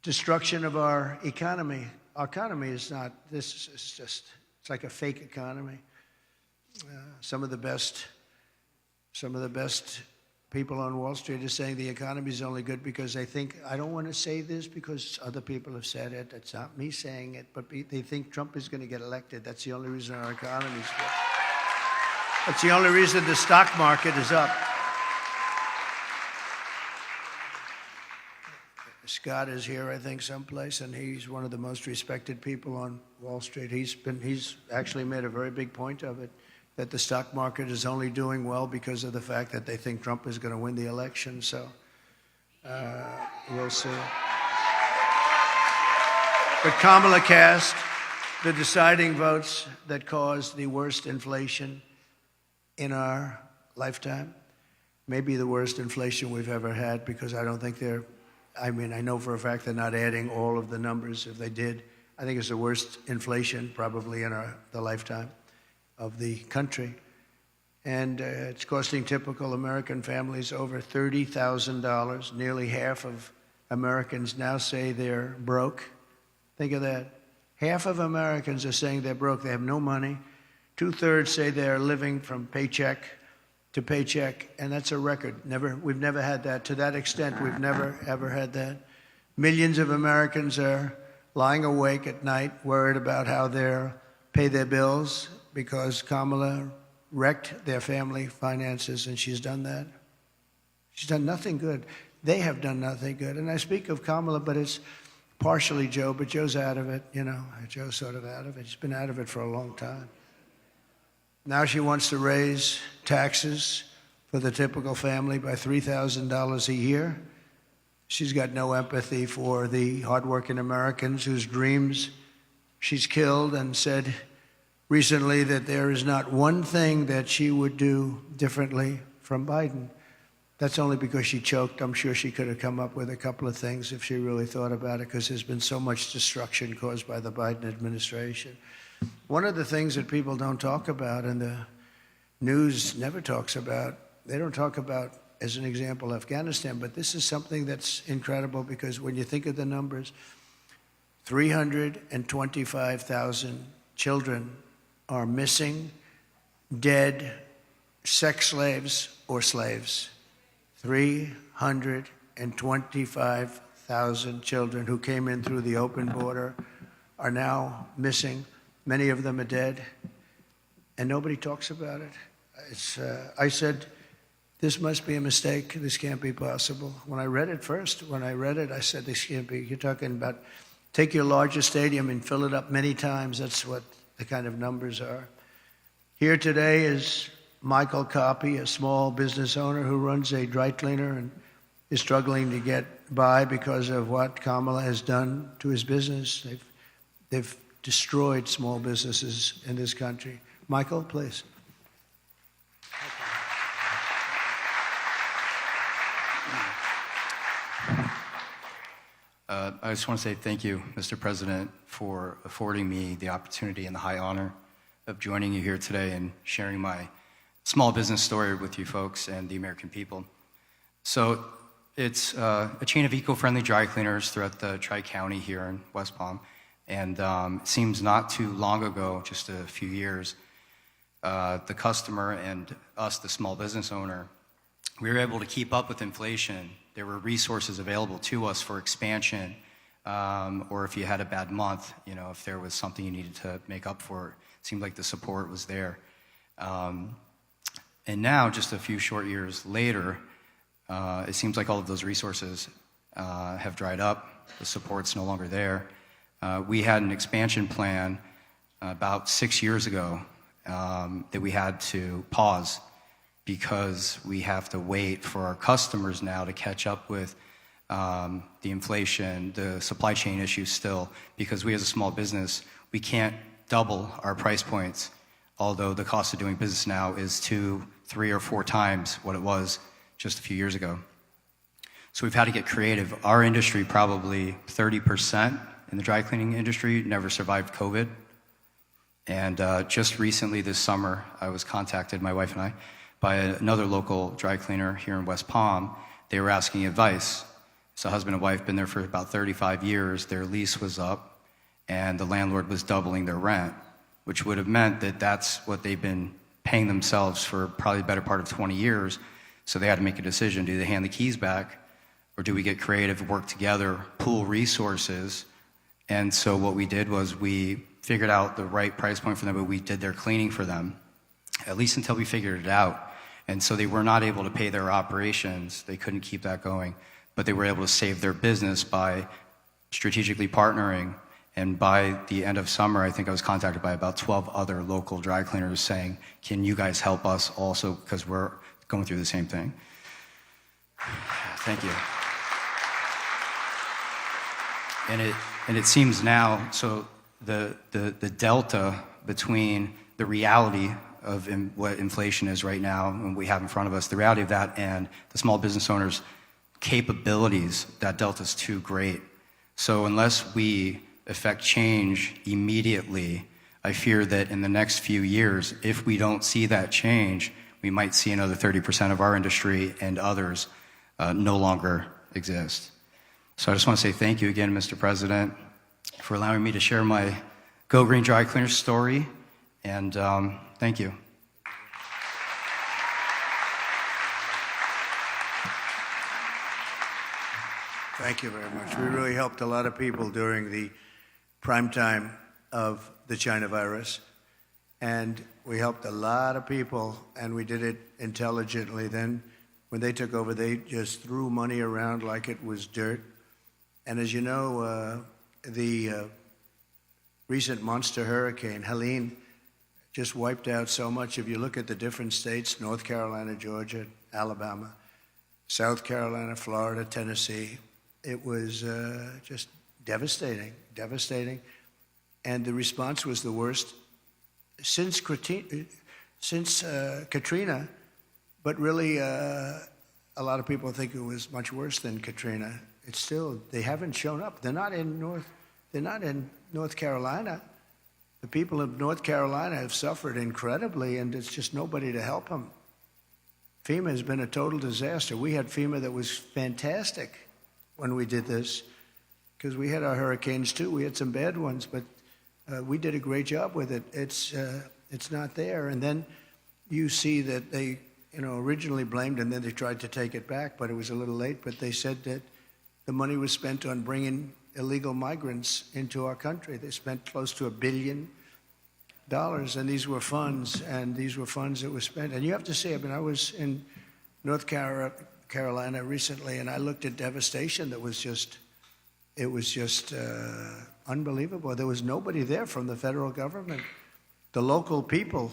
destruction of our economy. Our economy is not, this is just, it's like a fake economy. Some of the best people on Wall Street are saying the economy is only good because they think, I don't want to say this because other people have said it. It's not me saying it, but they think Trump is going to get elected. That's the only reason our economy is good. That's the only reason the stock market is up. Scott is here, I think, someplace, and he's one of the most respected people on Wall Street. He's actually made a very big point of it, that the stock market is only doing well because of the fact that they think Trump is going to win the election. So we'll see. But Kamala cast the deciding votes that caused the worst inflation in our lifetime, maybe the worst inflation we've ever had, because I don't think I know for a fact they're not adding all of the numbers. If they did, I think it's the worst inflation probably in the lifetime of the country. And it's costing typical American families over $30,000. Nearly half of Americans now say they're broke. Think of that. Half of Americans are saying they're broke. They have no money. 2/3 say they're living from paycheck to paycheck, and that's a record. We've never had that. To that extent, we've never, ever had that. Millions of Americans are lying awake at night, worried about how they'll pay their bills because Kamala wrecked their family finances, and she's done that. She's done nothing good. They have done nothing good. And I speak of Kamala, but it's partially Joe, but Joe's out of it, you know. Joe's sort of out of it. He's been out of it for a long time. Now she wants to raise taxes for the typical family by $3,000 a year. She's got no empathy for the hardworking Americans whose dreams she's killed, and said recently that there is not one thing that she would do differently from Biden. That's only because she choked. I'm sure she could have come up with a couple of things if she really thought about it, because there's been so much destruction caused by the Biden administration. One of the things that people don't talk about, and the news never talks about, they don't talk about, as an example, Afghanistan, but this is something that's incredible, because when you think of the numbers, 325,000 children are missing, dead, sex slaves, or slaves. 325,000 children who came in through the open border are now missing. Many of them are dead, and nobody talks about it. I said, this must be a mistake. This can't be possible. When I read it, I said, this can't be. You're talking about take your largest stadium and fill it up many times. That's what the kind of numbers are. Here today is Michael Copy, a small business owner who runs a dry cleaner and is struggling to get by because of what Kamala has done to his business. They've destroyed small businesses in this country. Michael, please. I just want to say thank you, Mr. President, for affording me the opportunity and the high honor of joining you here today and sharing my small business story with you folks and the American people. So it's a chain of eco-friendly dry cleaners throughout the Tri-County here in West Palm. And it seems not too long ago, just a few years, the customer and us, the small business owner, we were able to keep up with inflation. There were resources available to us for expansion, or if you had a bad month, you know, if there was something you needed to make up for, it seemed like the support was there. And now, just a few short years later, it seems like all of those resources have dried up. The support's no longer there. We had an expansion plan about 6 years ago that we had to pause because we have to wait for our customers now to catch up with the inflation, the supply chain issues still, because we as a small business, we can't double our price points, although the cost of doing business now is 2, 3, or 4 times what it was just a few years ago. So we've had to get creative. Our industry, probably 30% in the dry cleaning industry, never survived COVID. And just recently this summer, I was contacted, my wife and I, by another local dry cleaner here in West Palm. They were asking advice. So husband and wife been there for about 35 years. Their lease was up, and the landlord was doubling their rent, which would have meant that that's what they've been paying themselves for probably the better part of 20 years. So they had to make a decision. Do they hand the keys back, or do we get creative, work together, pool resources? And so what we did was we figured out the right price point for them, but we did their cleaning for them, at least until we figured it out. And so they were not able to pay their operations. They couldn't keep that going, but they were able to save their business by strategically partnering. And by the end of summer, I think I was contacted by about 12 other local dry cleaners saying, can you guys help us also, because we're going through the same thing. Thank you. And it seems now, so the delta between the reality of what inflation is right now and we have in front of us, the reality of that and the small business owners' capabilities, that delta is too great. So unless we effect change immediately, I fear that in the next few years, if we don't see that change, we might see another 30% of our industry and others no longer exist. So I just want to say thank you again, Mr. President, for allowing me to share my Go Green Dry Cleaners story, and thank you. Thank you very much. We really helped a lot of people during the prime time of the China virus, and we helped a lot of people, and we did it intelligently. Then when they took over, they just threw money around like it was dirt. And as you know, the recent monster hurricane, Helene, just wiped out so much. If you look at the different states, North Carolina, Georgia, Alabama, South Carolina, Florida, Tennessee, it was just devastating. And the response was the worst since Katrina, but really a lot of people think it was much worse than Katrina. It's still, they haven't shown up. They're not in North Carolina. The people of North Carolina have suffered incredibly, and there's just nobody to help them. FEMA has been a total disaster. We had FEMA that was fantastic when we did this, because we had our hurricanes too. We had some bad ones, but we did a great job with it. It's not there. And then you see that they, originally blamed, and then they tried to take it back, but it was a little late. But they said that the money was spent on bringing illegal migrants into our country. They spent close to $1 billion, and these were funds that were spent. And you have to say, I was in North Carolina recently, and I looked at devastation that was just, unbelievable. There was nobody there from the federal government. The local people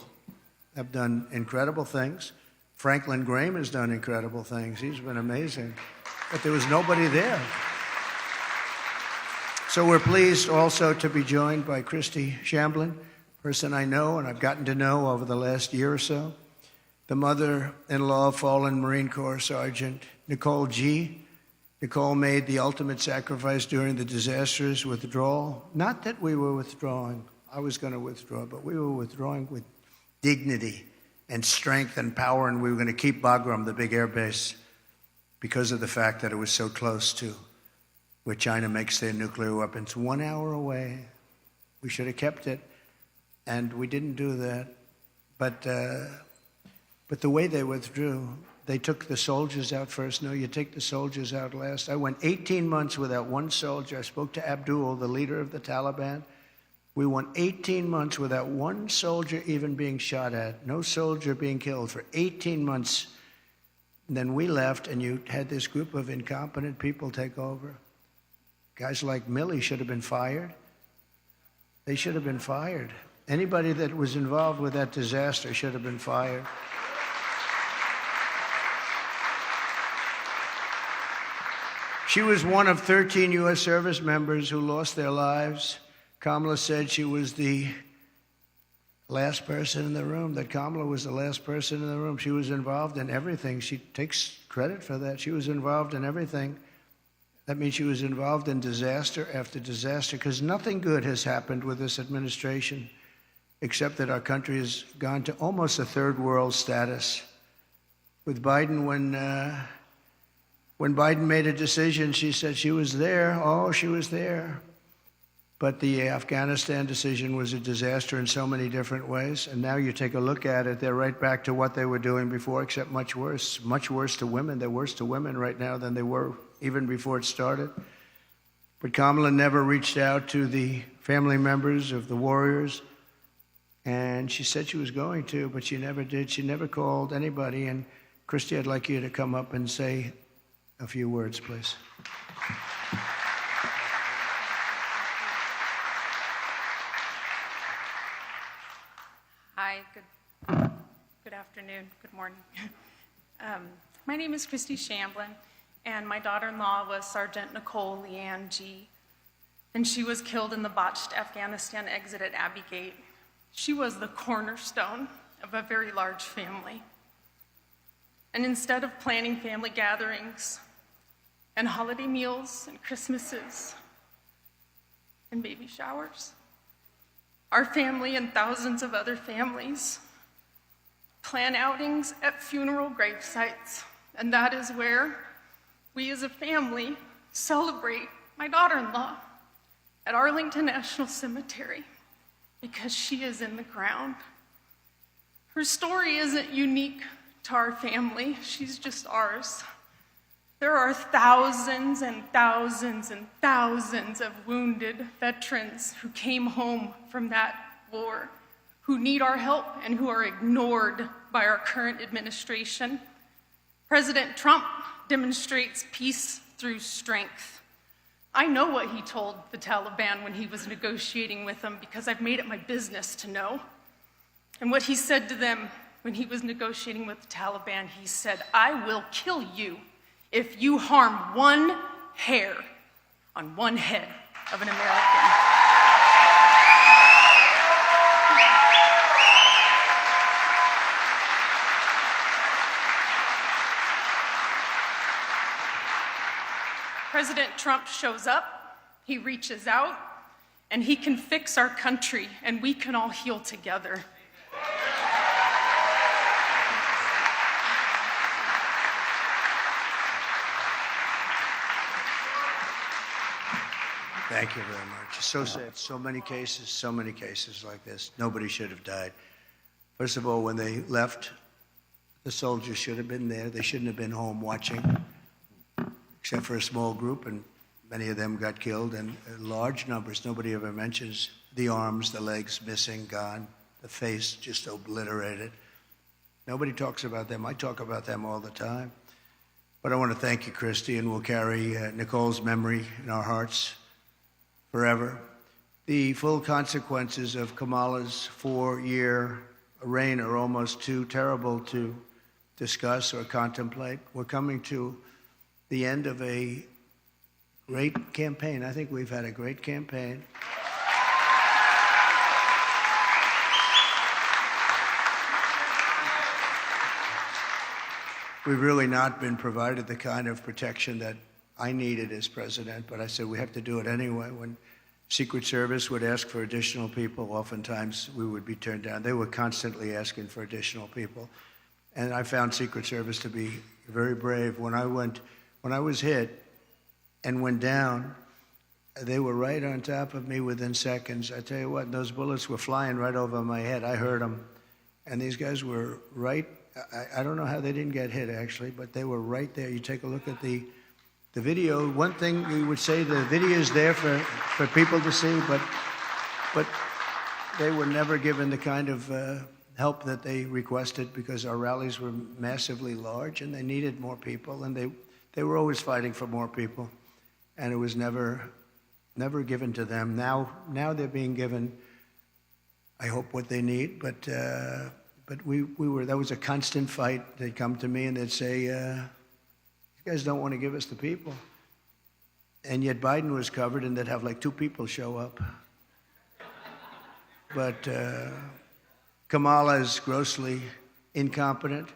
have done incredible things. Franklin Graham has done incredible things. He's been amazing. But there was nobody there. So we're pleased also to be joined by Christy Shamblin, person I know and I've gotten to know over the last year or so, the mother-in-law of fallen Marine Corps Sergeant Nicole G. Nicole made the ultimate sacrifice during the disastrous withdrawal. Not that we were withdrawing. I was going to withdraw, but we were withdrawing with dignity and strength and power, and we were going to keep Bagram, the big air base, because of the fact that it was so close to where China makes their nuclear weapons, 1 hour away. We should have kept it, and we didn't do that. But the way they withdrew, they took the soldiers out first. No, you take the soldiers out last. I went 18 months without one soldier. I spoke to Abdul, the leader of the Taliban. We went 18 months without one soldier even being shot at, no soldier being killed for 18 months. And then we left, and you had this group of incompetent people take over. Guys like Milley should have been fired. They should have been fired. Anybody that was involved with that disaster should have been fired. She was one of 13 U.S. service members who lost their lives. Kamala said she was the last person in the room, that Kamala was the last person in the room. She was involved in everything. She takes credit for that. She was involved in everything. That means she was involved in disaster after disaster, because nothing good has happened with this administration, except that our country has gone to almost a third world status. With Biden, when Biden made a decision, she said she was there. Oh, she was there. But the Afghanistan decision was a disaster in so many different ways. And now you take a look at it, they're right back to what they were doing before, except much worse to women. They're worse to women right now than they were even before it started. But Kamala never reached out to the family members of the warriors. And she said she was going to, but she never did. She never called anybody. And Christy, I'd like you to come up and say a few words, please. Hi, good afternoon, good morning. My name is Christy Shamblin, and my daughter-in-law was Sergeant Nicole Leanne G., and she was killed in the botched Afghanistan exit at Abbey Gate. She was the cornerstone of a very large family. And instead of planning family gatherings and holiday meals and Christmases and baby showers, our family and thousands of other families plan outings at funeral grave sites, and that is where we as a family celebrate my daughter-in-law at Arlington National Cemetery, because she is in the ground. Her story isn't unique to our family, she's just ours. There are thousands and thousands and thousands of wounded veterans who came home from that war, who need our help and who are ignored by our current administration. President Trump demonstrates peace through strength. I know what he told the Taliban when he was negotiating with them, because I've made it my business to know. And what he said to them when he was negotiating with the Taliban, he said, "I will kill you if you harm one hair on one head of an American." President Trump shows up, he reaches out, and he can fix our country, and we can all heal together. Thank you very much. It's so sad. So many cases like this. Nobody should have died. First of all, when they left, the soldiers should have been there. They shouldn't have been home watching, except for a small group, and many of them got killed, and large numbers. Nobody ever mentions the arms, the legs missing, gone, the face just obliterated. Nobody talks about them. I talk about them all the time. But I want to thank you, Christy, and we'll carry Nicole's memory in our hearts forever. The full consequences of Kamala's 4-year reign are almost too terrible to discuss or contemplate. We're coming to the end of a great campaign. I think we've had a great campaign. We've really not been provided the kind of protection that I needed as president, but I said we have to do it anyway. When Secret Service would ask for additional people. Oftentimes we would be turned down. They were constantly asking for additional people. And I found Secret Service to be very brave. When I was hit and went down, they were right on top of me within seconds. I tell you what, those bullets were flying right over my head. I heard them. And these guys were right. I don't know how they didn't get hit, actually, but they were right there. You take a look at the video. One thing we would say, the video is there for people to see, but they were never given the kind of help that they requested, because our rallies were massively large and they needed more people, and they were always fighting for more people, and it was never given to them. Now they're being given, I hope, what they need, but we were, that was a constant fight. They'd come to me and they'd say, you guys don't want to give us the people. And yet Biden was covered, and they'd have like 2 people show up. But Kamala is grossly incompetent,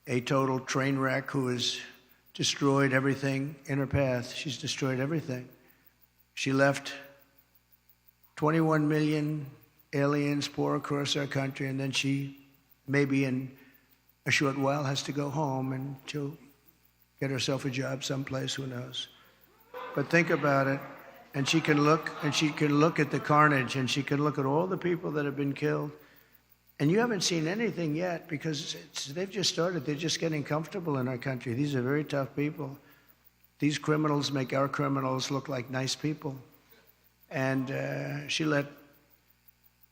a total train wreck who has destroyed everything in her path. She's destroyed everything. She left 21 million aliens pour across our country, and then she, maybe in a short while, has to go home, and she'll get herself a job someplace, who knows. But think about it, and she can look at the carnage, and she can look at all the people that have been killed. And you haven't seen anything yet, because they've just started. They're just getting comfortable in our country. These are very tough people. These criminals make our criminals look like nice people. And she let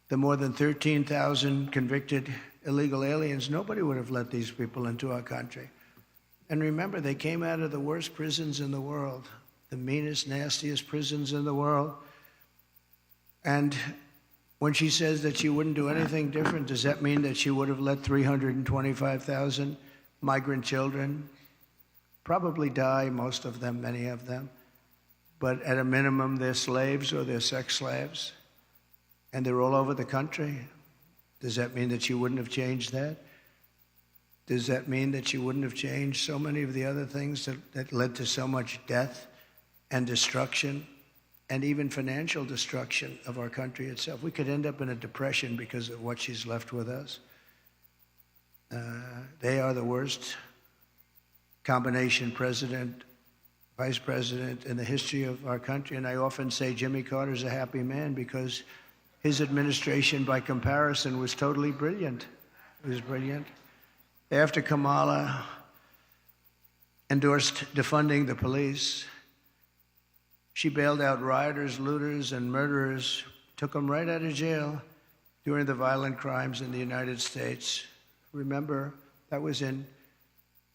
the more than 13,000 convicted illegal aliens, nobody would have let these people into our country. And remember, they came out of the worst prisons in the world, the meanest, nastiest prisons in the world. And when she says that she wouldn't do anything different, does that mean that she would have let 325,000 migrant children probably die, most of them, many of them? But at a minimum, they're slaves or they're sex slaves, and they're all over the country. Does that mean that she wouldn't have changed that? Does that mean that she wouldn't have changed so many of the other things that led to so much death and destruction, and even financial destruction of our country itself? We could end up in a depression because of what she's left with us. They are the worst combination president, vice president in the history of our country. And I often say Jimmy Carter's a happy man, because his administration, by comparison, was totally brilliant. It was brilliant. After Kamala endorsed defunding the police, she bailed out rioters, looters, and murderers, took them right out of jail during the violent crimes in the United States. Remember, that was in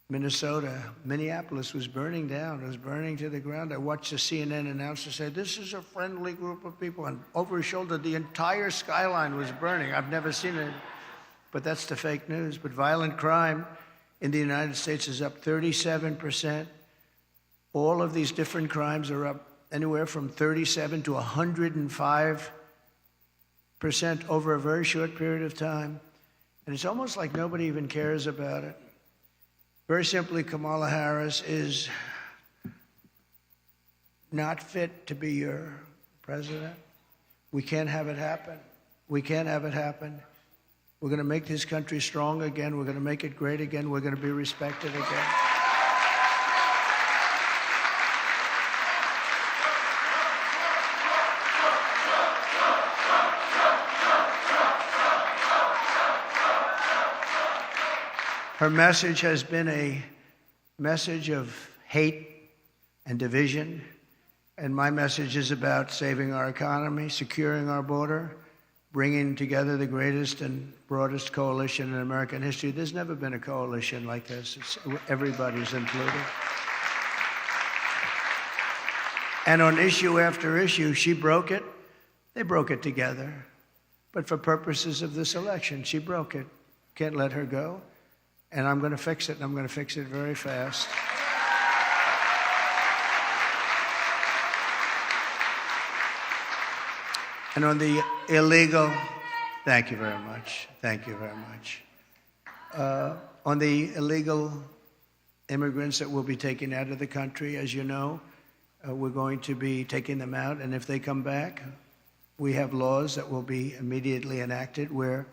Minnesota. Minneapolis was burning down. It was burning to the ground. I watched a CNN announcer say, "This is a friendly group of people." And over his shoulder, the entire skyline was burning. I've never seen it, but that's the fake news. But violent crime in the United States is up 37%. All of these different crimes are up anywhere from 37 to 105% over a very short period of time. And it's almost like nobody even cares about it. Very simply, Kamala Harris is not fit to be your president. We can't have it happen. We can't have it happen. We're going to make this country strong again. We're going to make it great again. We're going to be respected again. Her message has been a message of hate and division, and my message is about saving our economy, securing our border, bringing together the greatest and broadest coalition in American history. There's never been a coalition like this. Everybody's included. And on issue after issue, she broke it. They broke it together. But for purposes of this election, she broke it. Can't let her go. And I'm going to fix it, and I'm going to fix it very fast. And on the illegal, thank you very much. Thank you very much. On the illegal immigrants that will be taken out of the country, as you know, we're going to be taking them out. And if they come back, we have laws that will be immediately enacted where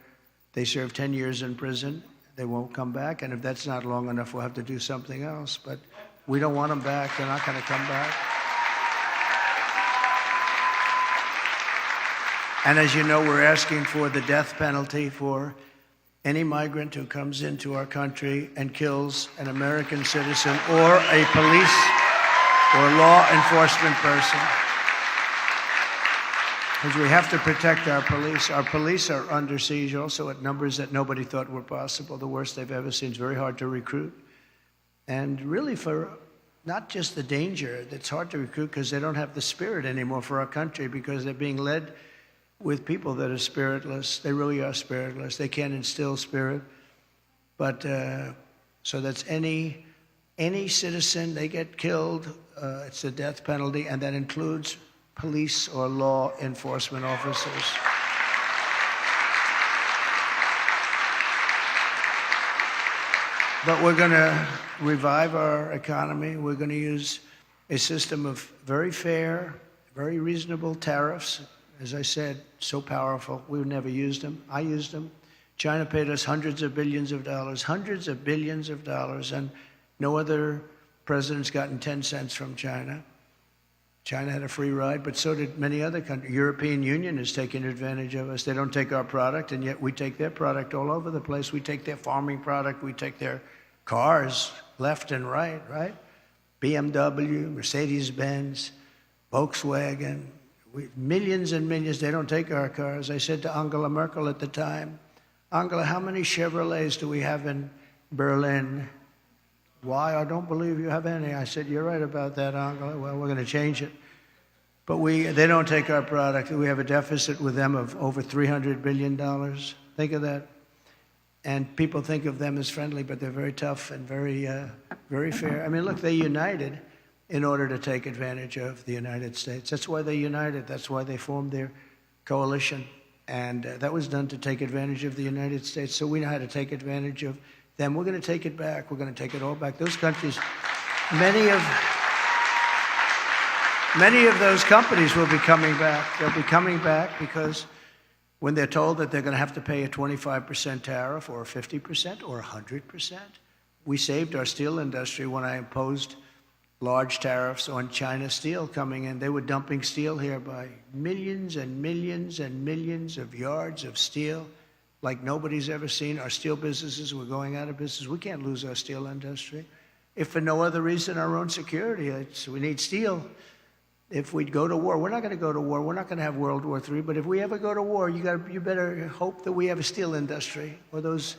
they serve 10 years in prison. They won't come back. And if that's not long enough, we'll have to do something else. But we don't want them back. They're not going to come back. And as you know, we're asking for the death penalty for any migrant who comes into our country and kills an American citizen or a police or law enforcement person. Because we have to protect our police. Our police are under siege also at numbers that nobody thought were possible, the worst they've ever seen. It's very hard to recruit. And really for not just the danger, it's hard to recruit because they don't have the spirit anymore for our country because they're being led with people that are spiritless. They really are spiritless. They can't instill spirit. But so that's any citizen, they get killed, it's a death penalty, and that includes police or law enforcement officers. But we're going to revive our economy. We're going to use a system of very fair, very reasonable tariffs. As I said, so powerful. We've never used them. I used them. China paid us hundreds of billions of dollars, and no other president's gotten 10 cents from China. China had a free ride, but so did many other countries. European Union is taking advantage of us. They don't take our product, and yet we take their product all over the place. We take their farming product. We take their cars left and right, right? BMW, Mercedes-Benz, Volkswagen, millions and millions. They don't take our cars. I said to Angela Merkel at the time, Angela, how many Chevrolets do we have in Berlin? Why? I don't believe you have any. I said, you're right about that, Angela. Well, we're going to change it. But they don't take our product. We have a deficit with them of over $300 billion. Think of that. And people think of them as friendly, but they're very tough and very, very fair. I mean, look, they united in order to take advantage of the United States. That's why they united. That's why they formed their coalition. And that was done to take advantage of the United States. So we know how to take advantage of them. We're going to take it back. We're going to take it all back. Those countries, many of those companies will be coming back. They'll be coming back because when they're told that they're going to have to pay a 25% tariff or 50% or 100%, we saved our steel industry when I imposed large tariffs on China steel coming in. They were dumping steel here by millions and millions and millions of yards of steel like nobody's ever seen. Our steel businesses were going out of business. We can't lose our steel industry. If for no other reason, our own security. We need steel. If we'd go to war, we're not going to go to war. We're not going to have World War III. But if we ever go to war, you better hope that we have a steel industry, or those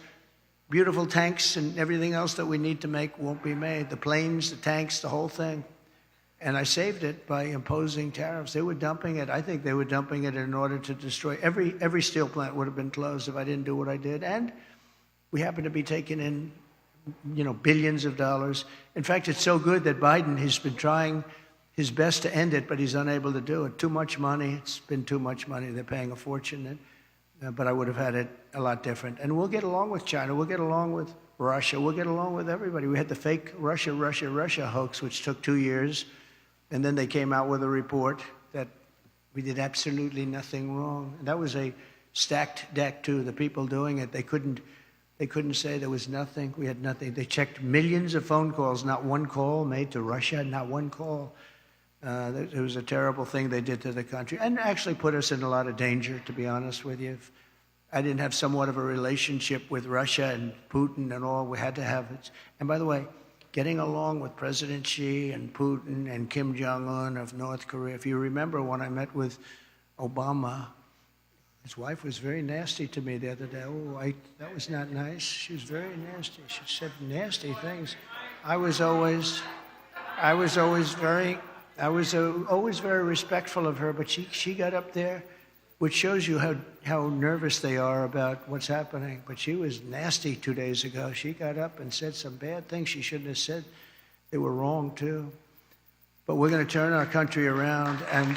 beautiful tanks and everything else that we need to make won't be made. The planes, the tanks, the whole thing. And I saved it by imposing tariffs. They were dumping it. I think they were dumping it in order to destroy. Every steel plant would have been closed if I didn't do what I did. And we happen to be taking in, billions of dollars. In fact, it's so good that Biden has been trying his best to end it, but he's unable to do it. Too much money. It's been too much money. They're paying a fortune. But I would have had it a lot different. And we'll get along with China. We'll get along with Russia. We'll get along with everybody. We had the fake Russia hoax, which took 2 years. And then they came out with a report that we did absolutely nothing wrong. And that was a stacked deck, too. The people doing it, they couldn't say there was nothing. We had nothing. They checked millions of phone calls, not one call made to Russia, not one call. It was a terrible thing they did to the country and actually put us in a lot of danger, to be honest with you. If I didn't have somewhat of a relationship with Russia and Putin and all, we had to have it. And by the way, getting along with President Xi and Putin and Kim Jong-un of North Korea. If you remember when I met with Obama, his wife was very nasty to me the other day. That was not nice. She was very nasty. She said nasty things. I was always very respectful of her, but she got up there, which shows you how nervous they are about what's happening. But she was nasty 2 days ago. She got up and said some bad things she shouldn't have said. They were wrong, too. But we're going to turn our country around, and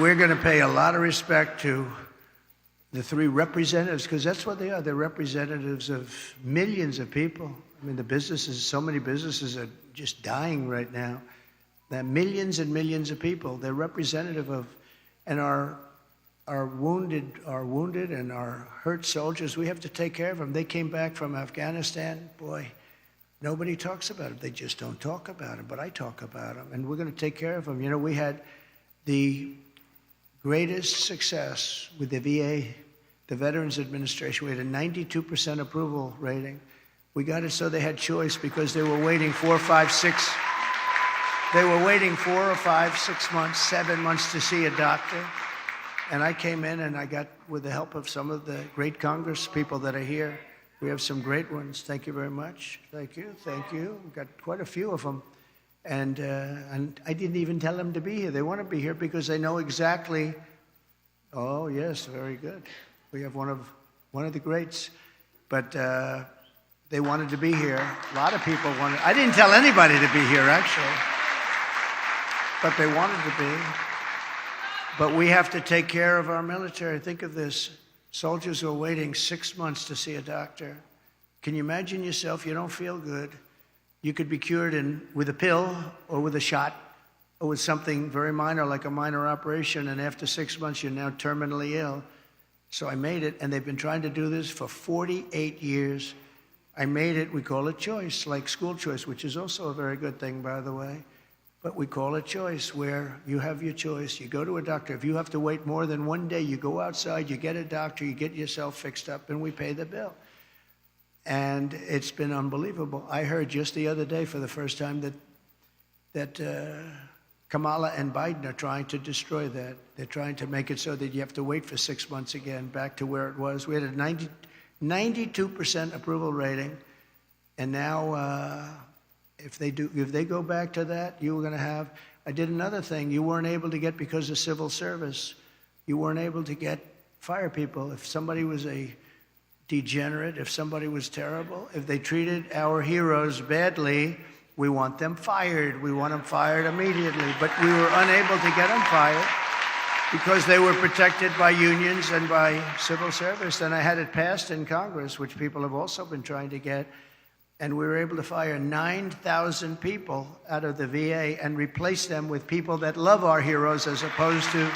we're going to pay a lot of respect to the three representatives, because that's what they are. They're representatives of millions of people. I mean, the businesses, so many businesses are just dying right now. There are millions and millions of people. They're representative of, and our wounded and our hurt soldiers. We have to take care of them. They came back from Afghanistan. Boy, nobody talks about them. They just don't talk about them. But I talk about them, and we're going to take care of them. You know, we had the greatest success with the VA, the Veterans Administration. We had a 92% approval rating. We got it so they had choice because they were waiting 4 or 5, 6. They were waiting 4 or 5, 6 months, 7 months to see a doctor. And I came in and I got, with the help of some of the great Congress people that are here, we have some great ones. Thank you very much. Thank you. Thank you. We've got quite a few of them. And I didn't even tell them to be here. They want to be here because they know exactly. Oh, yes, very good. We have one of the greats. But they wanted to be here. A lot of people wanted. I didn't tell anybody to be here, actually. But they wanted to be. But we have to take care of our military. Think of this. Soldiers are waiting 6 months to see a doctor. Can you imagine yourself? You don't feel good. You could be cured with a pill or with a shot or with something very minor, like a minor operation, and after 6 months, you're now terminally ill. So I made it, and they've been trying to do this for 48 years. I made it. We call it choice, like school choice, which is also a very good thing, by the way. But we call it choice, where you have your choice. You go to a doctor. If you have to wait more than 1 day, you go outside, you get a doctor, you get yourself fixed up, and we pay the bill. And it's been unbelievable. I heard just the other day for the first time that Kamala and Biden are trying to destroy that. They're trying to make it so that you have to wait for 6 months again, back to where it was. We had a 92% approval rating, and now if they go back to that, you were going to have. I did another thing you weren't able to get because of civil service. You weren't able to get fire people. If somebody was a degenerate, if somebody was terrible, if they treated our heroes badly, we want them fired. We want them fired immediately. But we were unable to get them fired because they were protected by unions and by civil service. And I had it passed in Congress, which people have also been trying to get. And we were able to fire 9,000 people out of the VA and replace them with people that love our heroes as opposed to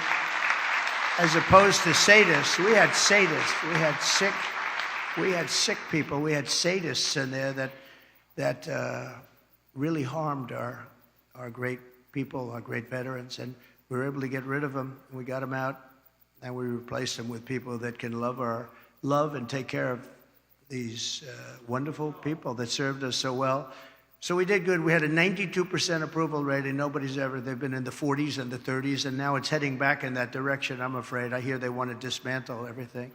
sadists. We had sadists. We had sick people. We had sadists in there that really harmed our great people, our great veterans. And we were able to get rid of them. We got them out, and we replaced them with people that can love and take care of these wonderful people that served us so well. So we did good. We had a 92% approval rating. They've been in the 40s and the 30s, and now it's heading back in that direction, I'm afraid. I hear they want to dismantle everything.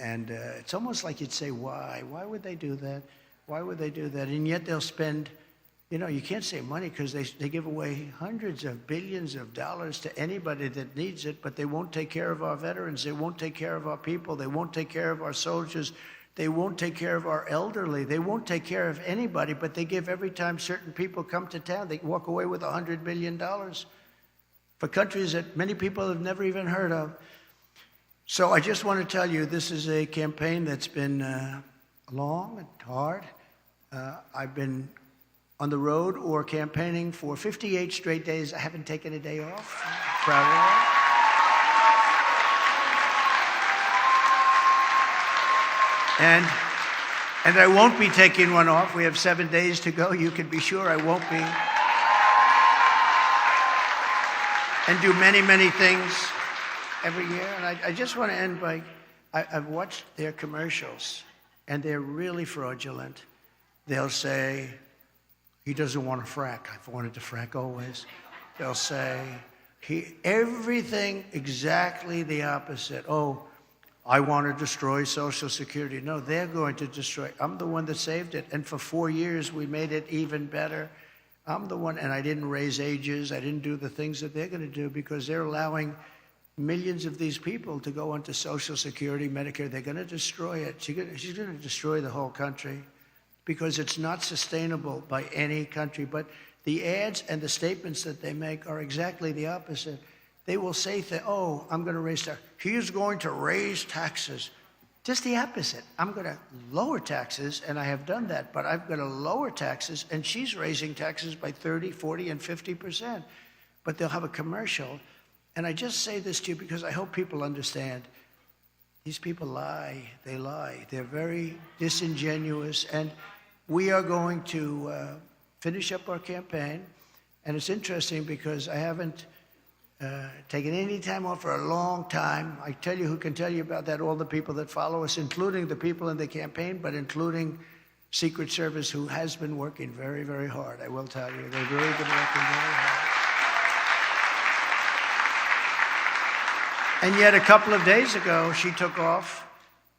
And it's almost like you'd say, why? Why would they do that? Why would they do that? And yet they'll spend, you can't say money because they give away hundreds of billions of dollars to anybody that needs it, but they won't take care of our veterans. They won't take care of our people. They won't take care of our soldiers. They won't take care of our elderly. They won't take care of anybody, but they give every time certain people come to town, they walk away with $100 billion for countries that many people have never even heard of. So I just want to tell you, this is a campaign that's been long and hard. I've been on the road or campaigning for 58 straight days. I haven't taken a day off. I'm proud of that. And I won't be taking one off. We have 7 days to go. You can be sure I won't be. And do many, many things every year. And I just want to end by, I've watched their commercials, and they're really fraudulent. They'll say, he doesn't want to frack. I've wanted to frack always. They'll say, everything exactly the opposite. Oh, I want to destroy Social Security. No, they're going to destroy. I'm the one that saved it. And for 4 years, we made it even better. I'm the one, and I didn't raise ages. I didn't do the things that they're going to do because they're allowing millions of these people to go onto Social Security, Medicare. They're going to destroy it. She's going to destroy the whole country because it's not sustainable by any country. But the ads and the statements that they make are exactly the opposite. they will say, oh, I'm going to raise taxes. He's going to raise taxes. Just the opposite. I'm going to lower taxes, and I have done that, but I'm going to lower taxes, and she's raising taxes by 30, 40, and 50%. But they'll have a commercial. And I just say this to you because I hope people understand. These people lie. They lie. They're very disingenuous. And we are going to finish up our campaign. And it's interesting because I haven't taken any time off for a long time. I tell you who can tell you about that, all the people that follow us, including the people in the campaign, but including Secret Service, who has been working very, very hard. I will tell you, they've really been working very hard. And yet a couple of days ago, she took off,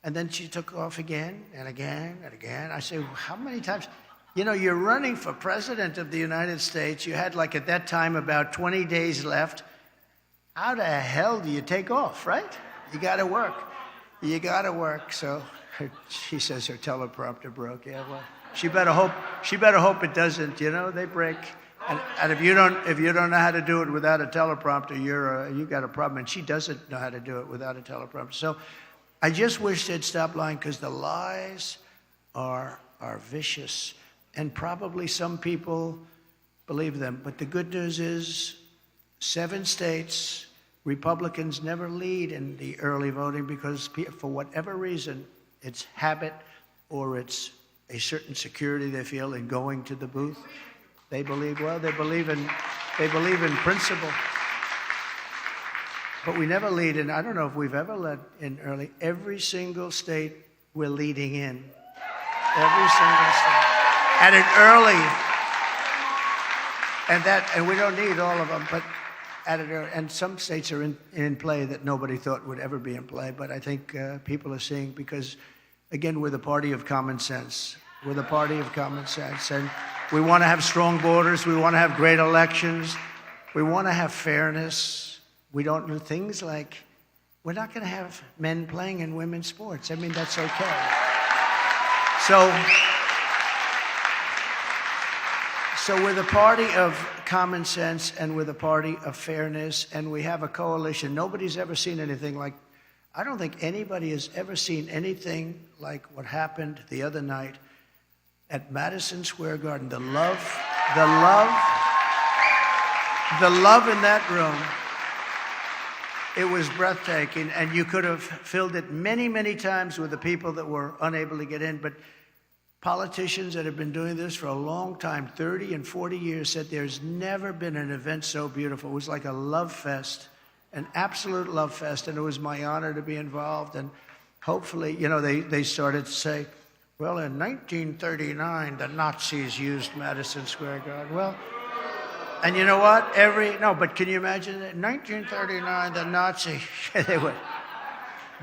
and then she took off again and again and again. I say, how many times? You know, you're running for president of the United States. You had, like, at that time, about 20 days left. How the hell do you take off, right? You got to work. You got to work. So she says her teleprompter broke. Yeah, well, she better hope it doesn't. You know, they break. And if you don't know how to do it without a teleprompter, you got a problem. And she doesn't know how to do it without a teleprompter. So I just wish they'd stop lying, because the lies are vicious, and probably some people believe them. But the good news is 7 states, Republicans never lead in the early voting because for whatever reason, it's habit or it's a certain security they feel in going to the booth. They believe in principle. But we never lead in. I don't know if we've ever led in early. Every single state we're leading in. Every single state. At an early. And we don't need all of them, but at an early. And some states are in play that nobody thought would ever be in play. But I think people are seeing, because, again, we're the party of common sense. We're the party of common sense. And we want to have strong borders. We want to have great elections. We want to have fairness. We don't do things like, we're not going to have men playing in women's sports. I mean, that's okay. So we're the party of common sense, and we're the party of fairness, and we have a coalition. Nobody's ever seen anything like, I don't think anybody has ever seen anything like what happened the other night at Madison Square Garden. The love in that room, it was breathtaking, and you could have filled it many, many times with the people that were unable to get in. But politicians that have been doing this for a long time, 30 and 40 years, said there's never been an event so beautiful. It was like a love fest, an absolute love fest, and it was my honor to be involved. And hopefully, you know, they started to say, well, in 1939, the Nazis used Madison Square Garden. Well, and you know what? But can you imagine it? In 1939, the Nazis, they would.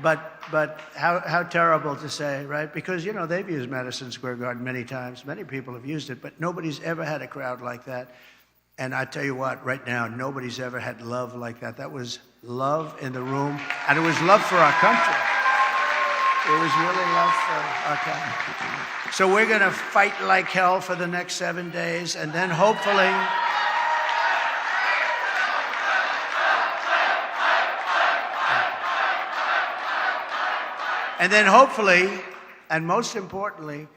But how terrible to say, right? Because, you know, they've used Madison Square Garden many times. Many people have used it, but nobody's ever had a crowd like that. And I tell you what, right now, nobody's ever had love like that. That was love in the room, and it was love for our country. It was really love for our country. So we're going to fight like hell for the next 7 days, and then hopefully... And then hopefully, and most importantly,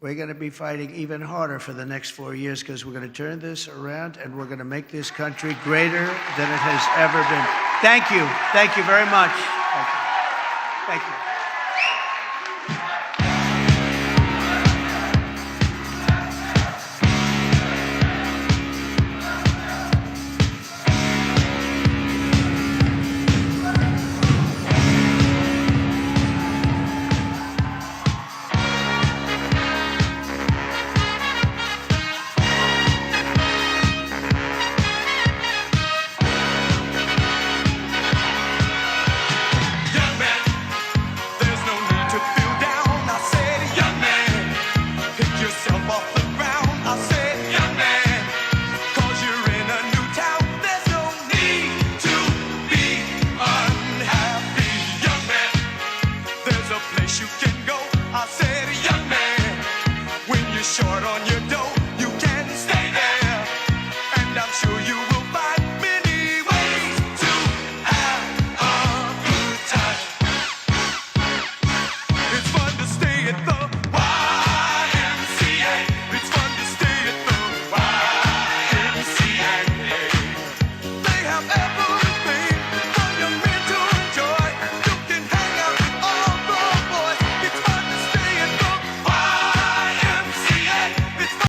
we're going to be fighting even harder for the next 4 years, because we're going to turn this around and we're going to make this country greater than it has ever been. Thank you. Thank you very much. Thank you. Thank you. There's no forever.